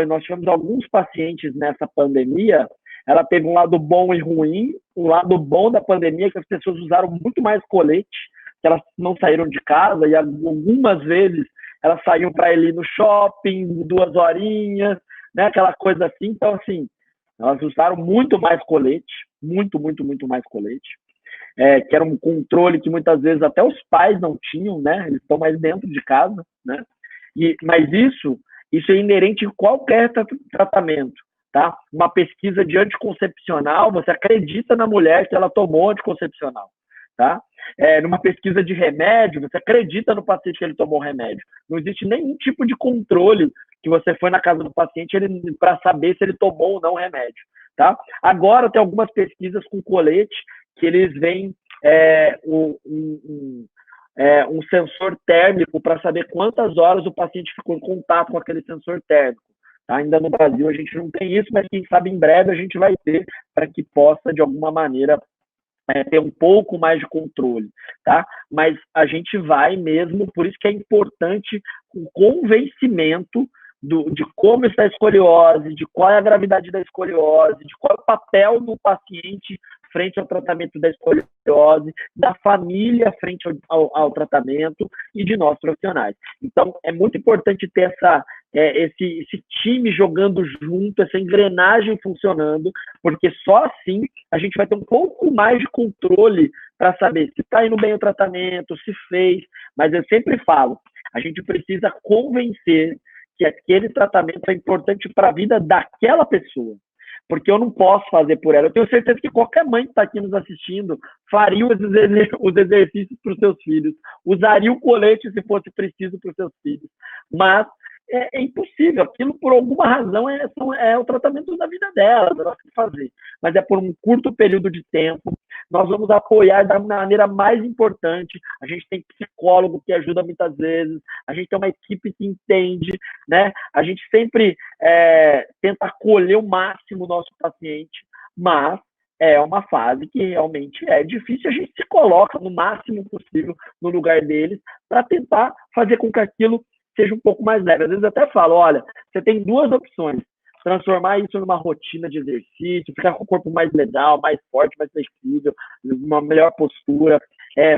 S1: Nós tivemos alguns pacientes nessa pandemia, ela teve um lado bom e ruim. O lado bom da pandemia é que as pessoas usaram muito mais colete, que elas não saíram de casa, e algumas vezes elas saíam para ir no shopping, 2 horinhas, né? Aquela coisa assim. Então, assim, elas usaram muito mais colete, muito mais colete, que era um controle que muitas vezes até os pais não tinham, né? Eles estão mais dentro de casa, né? Mas isso é inerente em qualquer tratamento, tá? Uma pesquisa de anticoncepcional, você acredita na mulher que ela tomou anticoncepcional, tá? Numa pesquisa de remédio, você acredita no paciente que ele tomou remédio. Não existe nenhum tipo de controle que você foi na casa do paciente para saber se ele tomou ou não remédio, tá? Agora tem algumas pesquisas com colete que eles veem um sensor térmico para saber quantas horas o paciente ficou em contato com aquele sensor térmico. Tá? Ainda no Brasil a gente não tem isso, mas quem sabe em breve a gente vai ter para que possa, de alguma maneira, ter um pouco mais de controle, tá? Mas a gente vai mesmo, por isso que é importante o convencimento de como está a escoliose, de qual é a gravidade da escoliose, de qual é o papel do paciente frente ao tratamento da escoliose, da família frente ao tratamento e de nós profissionais. Então, é muito importante ter esse time jogando junto, essa engrenagem funcionando, porque só assim a gente vai ter um pouco mais de controle para saber se está indo bem o tratamento, se fez. Mas eu sempre falo, a gente precisa convencer que aquele tratamento é importante para a vida daquela pessoa. Porque eu não posso fazer por ela. Eu tenho certeza que qualquer mãe que está aqui nos assistindo faria os exercícios para os seus filhos, usaria o colete se fosse preciso para os seus filhos. Mas é impossível. Aquilo, por alguma razão, é o tratamento da vida dela, nós temos que fazer. Mas é por um curto período de tempo. Nós vamos apoiar da maneira mais importante. A gente tem psicólogo que ajuda muitas vezes, a gente tem uma equipe que entende, né? A gente sempre tenta acolher o máximo o nosso paciente, mas é uma fase que realmente é difícil. A gente se coloca no máximo possível no lugar deles para tentar fazer com que aquilo seja um pouco mais leve. Às vezes eu até falo, olha, você tem duas opções: transformar isso numa rotina de exercício, ficar com o corpo mais legal, mais forte, mais flexível, uma melhor postura,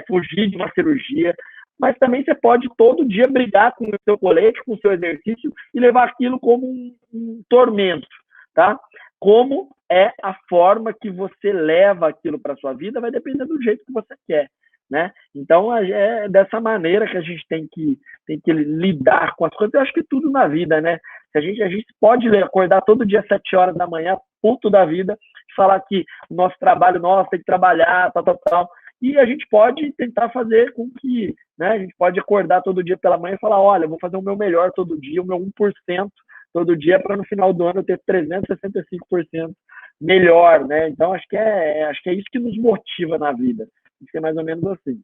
S1: fugir de uma cirurgia. Mas também você pode todo dia brigar com o seu colete, com o seu exercício e levar aquilo como um tormento, tá? Como é a forma que você leva aquilo para sua vida vai depender do jeito que você quer, né? Então é dessa maneira que a gente tem que lidar com as coisas. Eu acho que tudo na vida, né? A gente pode acordar todo dia às 7 horas da manhã, puto da vida, falar que o nosso trabalho, tem que trabalhar, tal. E a gente pode tentar fazer com que, né, a gente pode acordar todo dia pela manhã e falar, olha, eu vou fazer o meu melhor todo dia, o meu 1% todo dia, para no final do ano eu ter 365% melhor, né? Então acho que é isso que nos motiva na vida. Tem que ser mais ou menos assim.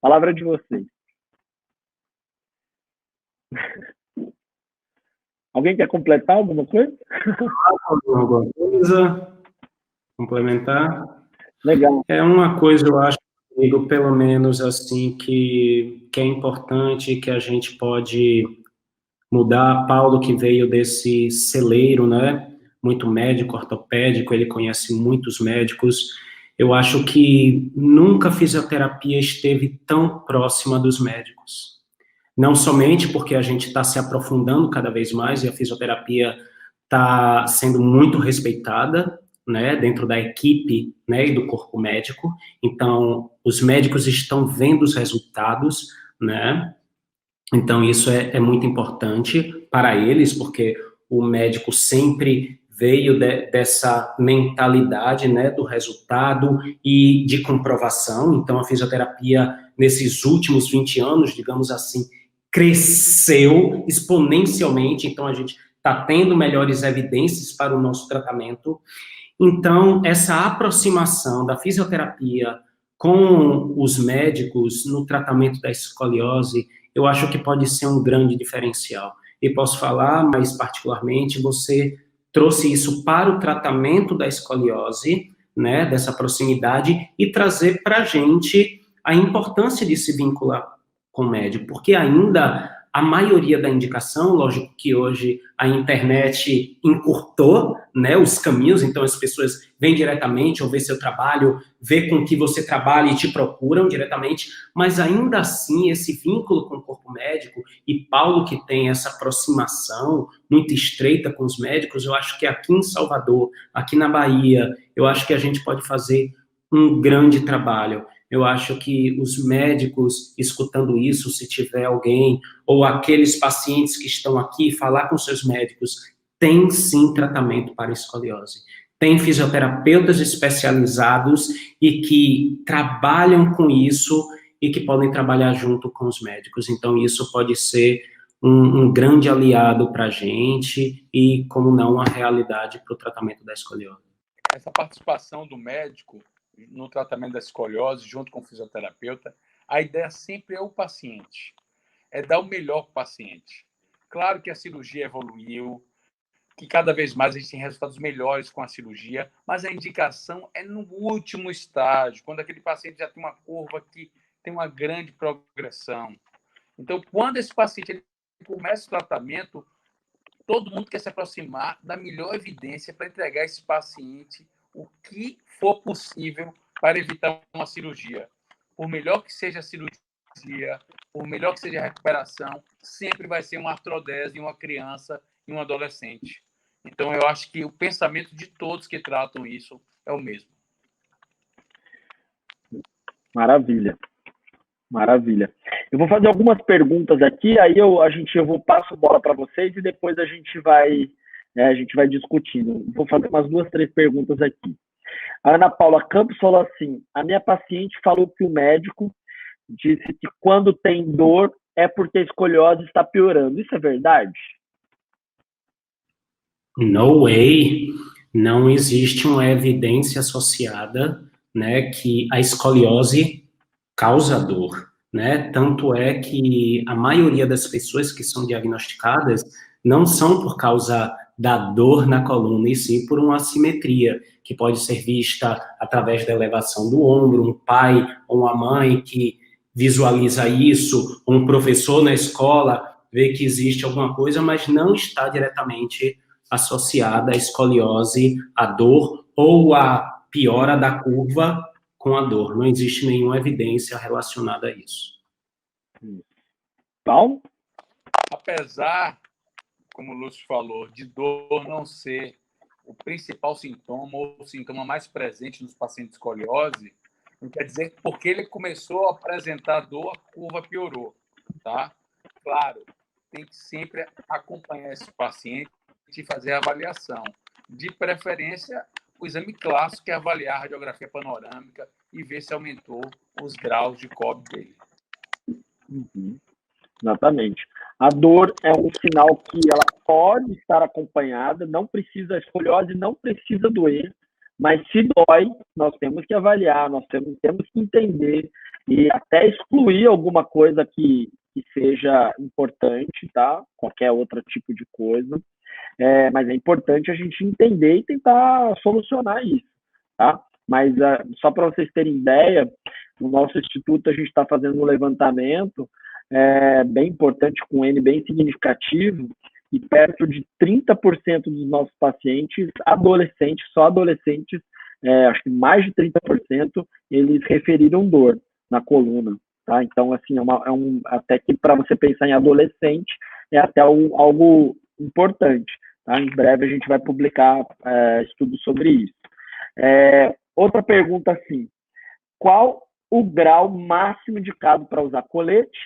S1: Palavra de vocês. Alguém quer completar alguma coisa?
S2: Alguma coisa? Complementar?
S1: Legal.
S2: É uma coisa, eu acho, amigo, pelo menos assim, que é importante, que a gente pode mudar. Paulo, que veio desse celeiro, né? Muito médico, ortopédico, ele conhece muitos médicos. Eu acho que nunca a fisioterapia esteve tão próxima dos médicos. Não somente porque a gente está se aprofundando cada vez mais e a fisioterapia está sendo muito respeitada, né, dentro da equipe, né, e do corpo médico. Então, os médicos estão vendo os resultados, né? Então, isso é muito importante para eles, porque o médico sempre veio dessa mentalidade, né, do resultado e de comprovação. Então, a fisioterapia, nesses últimos 20 anos, digamos assim, cresceu exponencialmente. Então, a gente está tendo melhores evidências para o nosso tratamento. Então, essa aproximação da fisioterapia com os médicos no tratamento da escoliose, eu acho que pode ser um grande diferencial. E posso falar, mais particularmente, você trouxe isso para o tratamento da escoliose, né, dessa proximidade, e trazer para a gente a importância de se vincular com o médico, porque ainda a maioria da indicação, lógico que hoje a internet encurtou, né, os caminhos, então as pessoas vêm diretamente ou vê seu trabalho, vê com que você trabalha e te procuram diretamente, mas ainda assim esse vínculo com o corpo médico, e Paulo que tem essa aproximação muito estreita com os médicos, eu acho que aqui em Salvador, aqui na Bahia, eu acho que a gente pode fazer um grande trabalho. Eu acho que os médicos, escutando isso, se tiver alguém, ou aqueles pacientes que estão aqui, falar com seus médicos, tem sim tratamento para escoliose. Tem fisioterapeutas especializados e que trabalham com isso e que podem trabalhar junto com os médicos. Então, isso pode ser um grande aliado para a gente e, como não, uma realidade para o tratamento da escoliose.
S3: Essa participação do médico no tratamento da escoliose, junto com o fisioterapeuta, A ideia sempre é o paciente, é dar o melhor para o paciente. Claro que a cirurgia evoluiu, que cada vez mais a gente tem resultados melhores com a cirurgia, mas a indicação é no último estágio, quando aquele paciente já tem uma curva que tem uma grande progressão. Então, quando esse paciente ele começa o tratamento, todo mundo quer se aproximar da melhor evidência para entregar a esse paciente o que for possível para evitar uma cirurgia. Por melhor que seja a cirurgia, por melhor que seja a recuperação, sempre vai ser uma artrodese em uma criança e um adolescente. Então, eu acho que o pensamento de todos que tratam isso é o mesmo.
S1: Maravilha. Maravilha. Eu vou fazer algumas perguntas aqui, aí eu passo a bola para vocês e depois a gente vai discutindo. Vou fazer umas 2, 3 perguntas aqui. A Ana Paula Campos falou assim: a minha paciente falou que o médico disse que quando tem dor é porque a escoliose está piorando. Isso é verdade?
S2: No way. Não existe uma evidência associada, né, que a escoliose causa dor, né? Tanto é que a maioria das pessoas que são diagnosticadas não são por causa da dor na coluna, e sim por uma assimetria, que pode ser vista através da elevação do ombro, um pai ou uma mãe que visualiza isso, um professor na escola vê que existe alguma coisa, mas não está diretamente associada à escoliose, à dor ou à piora da curva com a dor. Não existe nenhuma evidência relacionada a isso.
S1: Paulo?
S3: Apesar, como o Lúcio falou, de dor não ser o principal sintoma ou o sintoma mais presente nos pacientes de escoliose, não quer dizer que porque ele começou a apresentar dor, a curva piorou, tá? Claro, tem que sempre acompanhar esse paciente e fazer a avaliação. De preferência, o exame clássico, que é avaliar a radiografia panorâmica e ver se aumentou os graus de COB dele.
S1: Uhum. Exatamente. A dor é um sinal que ela pode estar acompanhada, não precisa, a escoliose não precisa doer, mas se dói, nós temos que avaliar, nós temos que entender e até excluir alguma coisa que seja importante, tá? Qualquer outro tipo de coisa. Mas é importante a gente entender e tentar solucionar isso, tá? Mas só para vocês terem ideia, no nosso instituto a gente está fazendo um levantamento bem importante, com N bem significativo, e perto de 30% dos nossos pacientes, adolescentes, só adolescentes, acho que mais de 30%, eles referiram dor na coluna, tá? Então, assim, até que para você pensar em adolescente, é até algo importante, tá? Em breve a gente vai publicar estudos sobre isso. Outra pergunta, assim, qual o grau máximo indicado para usar colete?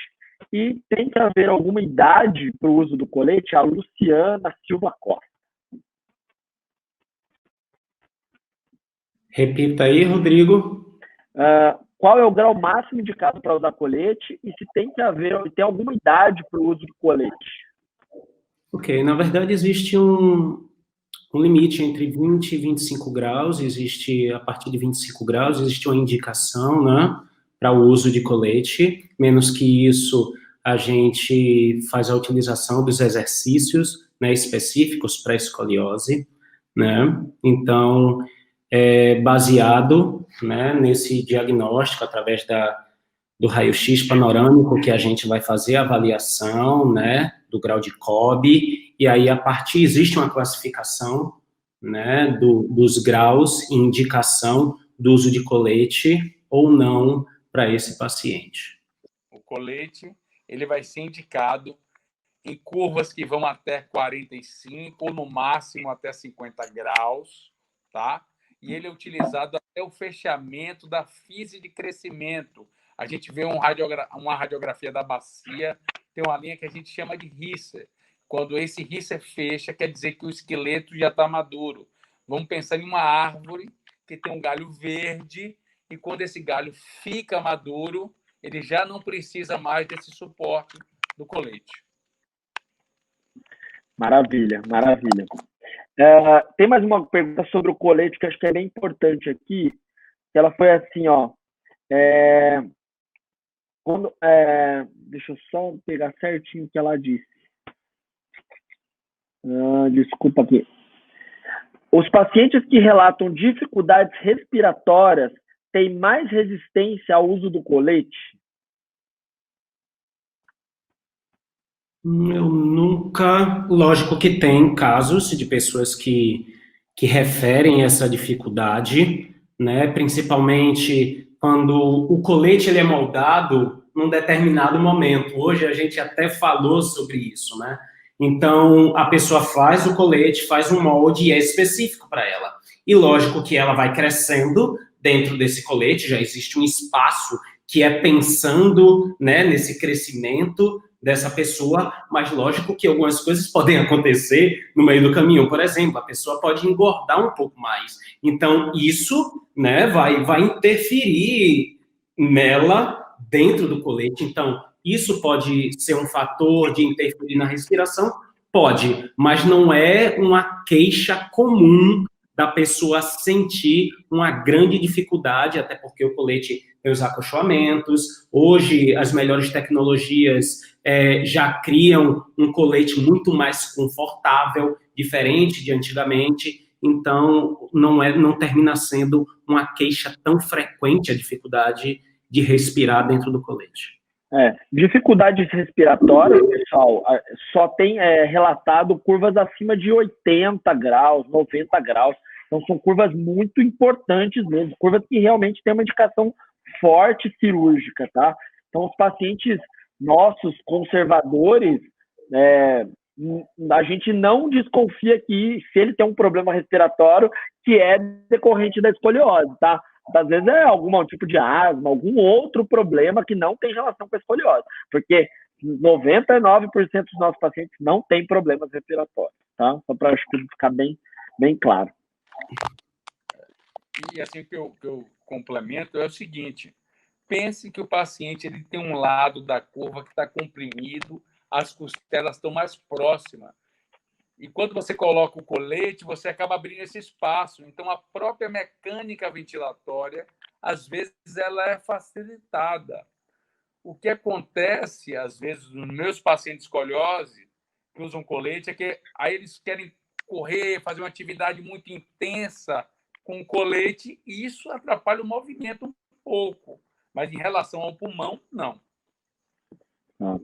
S1: E tem que haver alguma idade para o uso do colete? A Luciana Silva Costa.
S2: Repita aí, Rodrigo.
S1: Qual é o grau máximo indicado para usar colete? E se tem alguma idade para o uso do colete?
S2: Ok, na verdade existe um limite entre 20 e 25 graus, existe, a partir de 25 graus, existe uma indicação, né, para o uso de colete. Menos que isso, a gente faz a utilização dos exercícios, né, específicos para escoliose, né. Então, baseado, né, nesse diagnóstico, através do raio-x panorâmico, que a gente vai fazer a avaliação, né, do grau de COB, e aí, existe uma classificação, né, dos graus e indicação do uso de colete ou não para esse paciente.
S3: O colete, ele vai ser indicado em curvas que vão até 45 ou no máximo até 50 graus, tá? E ele é utilizado até o fechamento da fise de crescimento. A gente vê uma radiografia da bacia, tem uma linha que a gente chama de Risser. Quando esse Risser fecha, quer dizer que o esqueleto já está maduro. Vamos pensar em uma árvore que tem um galho verde, e quando esse galho fica maduro, ele já não precisa mais desse suporte do colete.
S1: Maravilha, maravilha. Tem mais uma pergunta sobre o colete que acho que é bem importante aqui, que ela foi assim, ó. Deixa eu só pegar certinho o que ela disse. Desculpa aqui. Os pacientes que relatam dificuldades respiratórias têm mais resistência ao uso do colete?
S2: Eu nunca. Lógico que tem casos de pessoas que referem essa dificuldade, né? Principalmente quando o colete ele é moldado num determinado momento. Hoje a gente até falou sobre isso, né? Então a pessoa faz o colete, faz um molde e é específico para ela. E lógico que ela vai crescendo dentro desse colete, já existe um espaço que é pensando, né, nesse crescimento dessa pessoa, mas lógico que algumas coisas podem acontecer no meio do caminho. Por exemplo, a pessoa pode engordar um pouco mais. Então, isso, né, vai interferir nela dentro do colete. Então, isso pode ser um fator de interferir na respiração? Pode, mas não é uma queixa comum da pessoa sentir uma grande dificuldade, até porque o colete tem os acolchoamentos. Hoje, as melhores tecnologias já criam um colete muito mais confortável, diferente de antigamente. Então, não termina sendo uma queixa tão frequente a dificuldade de respirar dentro do colete.
S1: Dificuldades respiratórias, pessoal, só tem relatado curvas acima de 80 graus, 90 graus. Então, são curvas muito importantes mesmo, curvas que realmente têm uma indicação forte cirúrgica, tá? Então, os pacientes nossos conservadores, a gente não desconfia que se ele tem um problema respiratório que é decorrente da escoliose, tá? Às vezes é algum tipo de asma, algum outro problema que não tem relação com a escoliose, porque 99% dos nossos pacientes não têm problemas respiratórios, tá? Só para ficar bem, bem claro.
S3: E assim que eu complemento é o seguinte: pense que o paciente ele tem um lado da curva que está comprimido, as costelas estão mais próximas. E quando você coloca o colete, você acaba abrindo esse espaço. Então, a própria mecânica ventilatória, às vezes, ela é facilitada. O que acontece, às vezes, nos meus pacientes escoliose, que usam colete, é que aí eles querem correr, fazer uma atividade muito intensa com o colete, e isso atrapalha o movimento um pouco. Mas, em relação ao pulmão, não.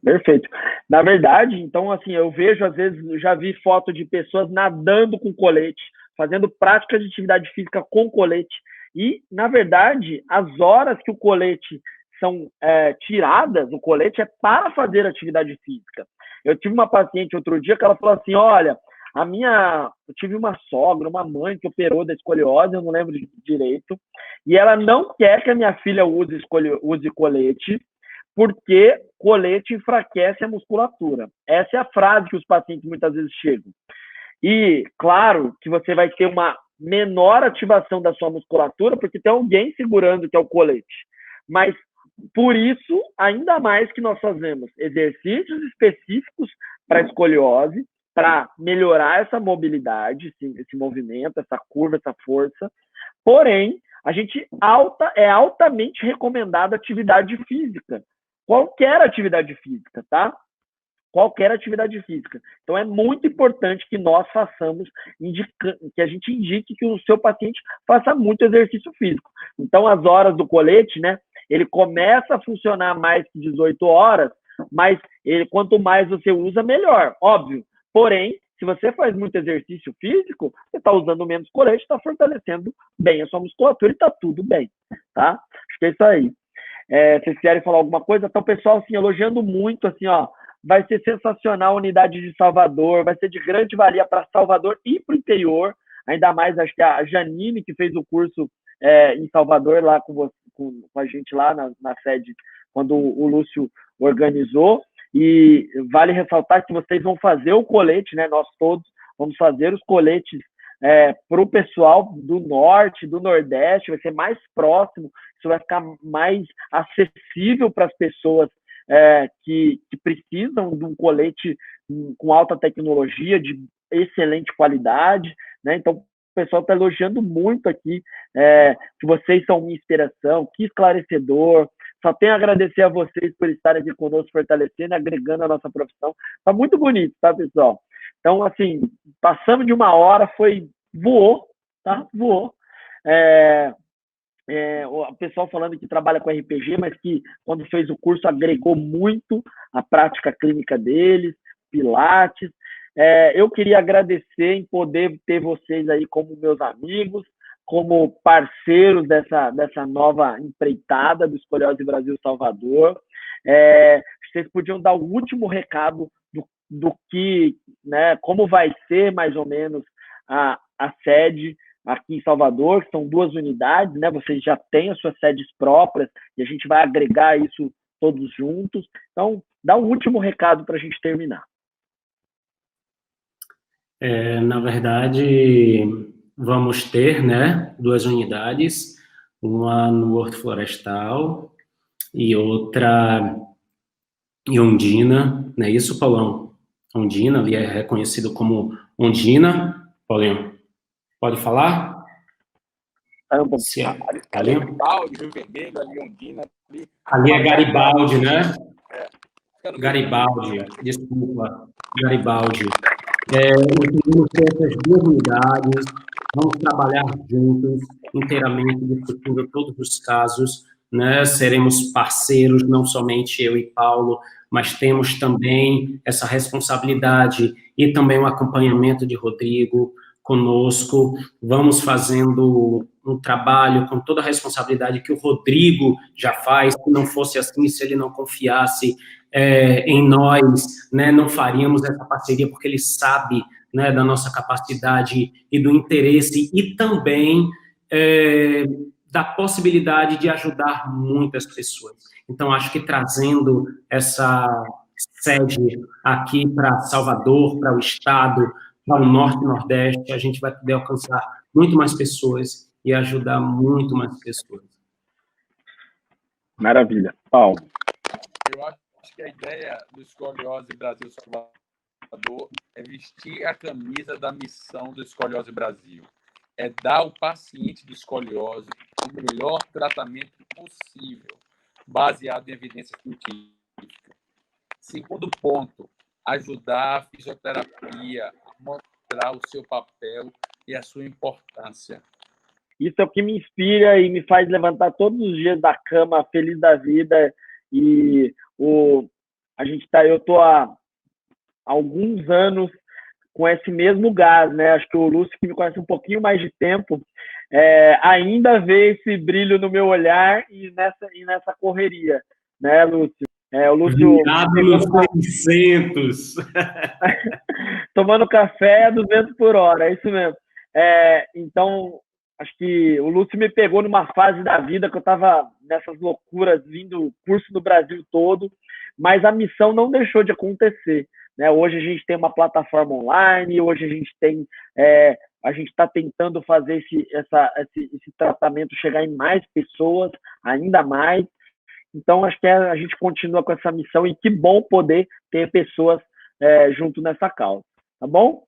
S1: Perfeito. Na verdade, então, assim, eu vejo, às vezes, já vi foto de pessoas nadando com colete, fazendo prática de atividade física com colete. E, na verdade, as horas que o colete são tiradas, o colete é para fazer atividade física. Eu tive uma paciente outro dia que ela falou assim, olha, eu tive uma sogra, uma mãe que operou da escoliose, eu não lembro direito, e ela não quer que a minha filha use colete, porque colete enfraquece a musculatura. Essa é a frase que os pacientes muitas vezes chegam. E, claro, que você vai ter uma menor ativação da sua musculatura, porque tem alguém segurando que é o colete. Mas, por isso, ainda mais que nós fazemos exercícios específicos para escoliose, para melhorar essa mobilidade, esse movimento, essa curva, essa força. Porém, é altamente recomendada atividade física. Qualquer atividade física, tá? Qualquer atividade física. Então, é muito importante que nós façamos, que a gente indique que o seu paciente faça muito exercício físico. Então, as horas do colete, né? Ele começa a funcionar mais que 18 horas, mas quanto mais você usa, melhor, óbvio. Porém, se você faz muito exercício físico, você está usando menos colete, está fortalecendo bem a sua musculatura e está tudo bem, tá? Acho que é isso aí. Vocês querem falar alguma coisa? Então, pessoal, assim, elogiando muito, assim, ó, vai ser sensacional a unidade de Salvador, vai ser de grande valia para Salvador e para o interior, ainda mais, acho que a Janine, que fez o curso em Salvador, lá com a gente lá na sede, quando o Lúcio organizou, e vale ressaltar que vocês vão fazer o colete, né, nós todos vamos fazer os coletes para o pessoal do norte, do nordeste, vai ser mais próximo, isso vai ficar mais acessível para as pessoas que precisam de um colete com alta tecnologia, de excelente qualidade, né? Então, o pessoal está elogiando muito aqui, que vocês são uma inspiração, que esclarecedor, Só tenho a agradecer a vocês por estarem aqui conosco, fortalecendo, agregando a nossa profissão. Tá muito bonito, tá, pessoal? Então, assim, passamos de 1 hora, voou, tá? Voou. O pessoal falando que trabalha com RPG, mas que quando fez o curso agregou muito a prática clínica deles, Pilates. Eu queria agradecer em poder ter vocês aí como meus amigos, como parceiros dessa nova empreitada do Escoliose Brasil Salvador. Vocês podiam dar o último recado do que, né, como vai ser mais ou menos a sede aqui em Salvador, que são 2 unidades, né? Vocês já têm as suas sedes próprias e a gente vai agregar isso todos juntos. Então, dá um último recado para a gente terminar.
S2: Na verdade, vamos ter, né, 2 unidades, uma no Horto Florestal e outra em Ondina, não é isso, Paulão? Ondina, ali é reconhecido como Ondina. Paulinho, pode falar?
S3: Garibaldi, Rio Vermelho, ali Ondina.
S2: Ali é Garibaldi, né? Garibaldi, desculpa, Garibaldi. Vamos ter essas 2 unidades, vamos trabalhar juntos, inteiramente, discutindo todos os casos, né? Seremos parceiros, não somente eu e Paulo, mas temos também essa responsabilidade e também o acompanhamento de Rodrigo conosco. Vamos fazendo um trabalho com toda a responsabilidade que o Rodrigo já faz. Se não fosse assim, se ele não confiasse em nós, né, não faríamos essa parceria, porque ele sabe, né, da nossa capacidade e do interesse e também da possibilidade de ajudar muitas pessoas. Então, acho que trazendo essa sede aqui para Salvador, para o estado, para o Norte e Nordeste, a gente vai poder alcançar muito mais pessoas e ajudar muito mais pessoas.
S1: Maravilha. Paulo.
S3: Eu acho que a ideia do Escoliose Brasil Salvador é vestir a camisa da missão do Escoliose Brasil. É dar ao paciente de escoliose o melhor tratamento possível, baseado em evidência científica. Segundo ponto, ajudar a fisioterapia a mostrar o seu papel e a sua importância.
S1: Isso é o que me inspira e me faz levantar todos os dias da cama, feliz da vida. E eu estou há alguns anos com esse mesmo gás, né? Acho que o Lúcio, que me conhece um pouquinho mais de tempo, ainda vê esse brilho no meu olhar e nessa correria, né, Lúcio? O Lúcio...
S2: Nos 600.
S1: Tomando café a 200 por hora, é isso mesmo. Então, acho que o Lúcio me pegou numa fase da vida que eu estava nessas loucuras, vindo curso no Brasil todo, mas a missão não deixou de acontecer, né? Hoje a gente tem uma plataforma online, hoje a gente tem... a gente está tentando fazer esse tratamento chegar em mais pessoas, ainda mais. Então, acho que a gente continua com essa missão e que bom poder ter pessoas junto nessa causa, tá bom?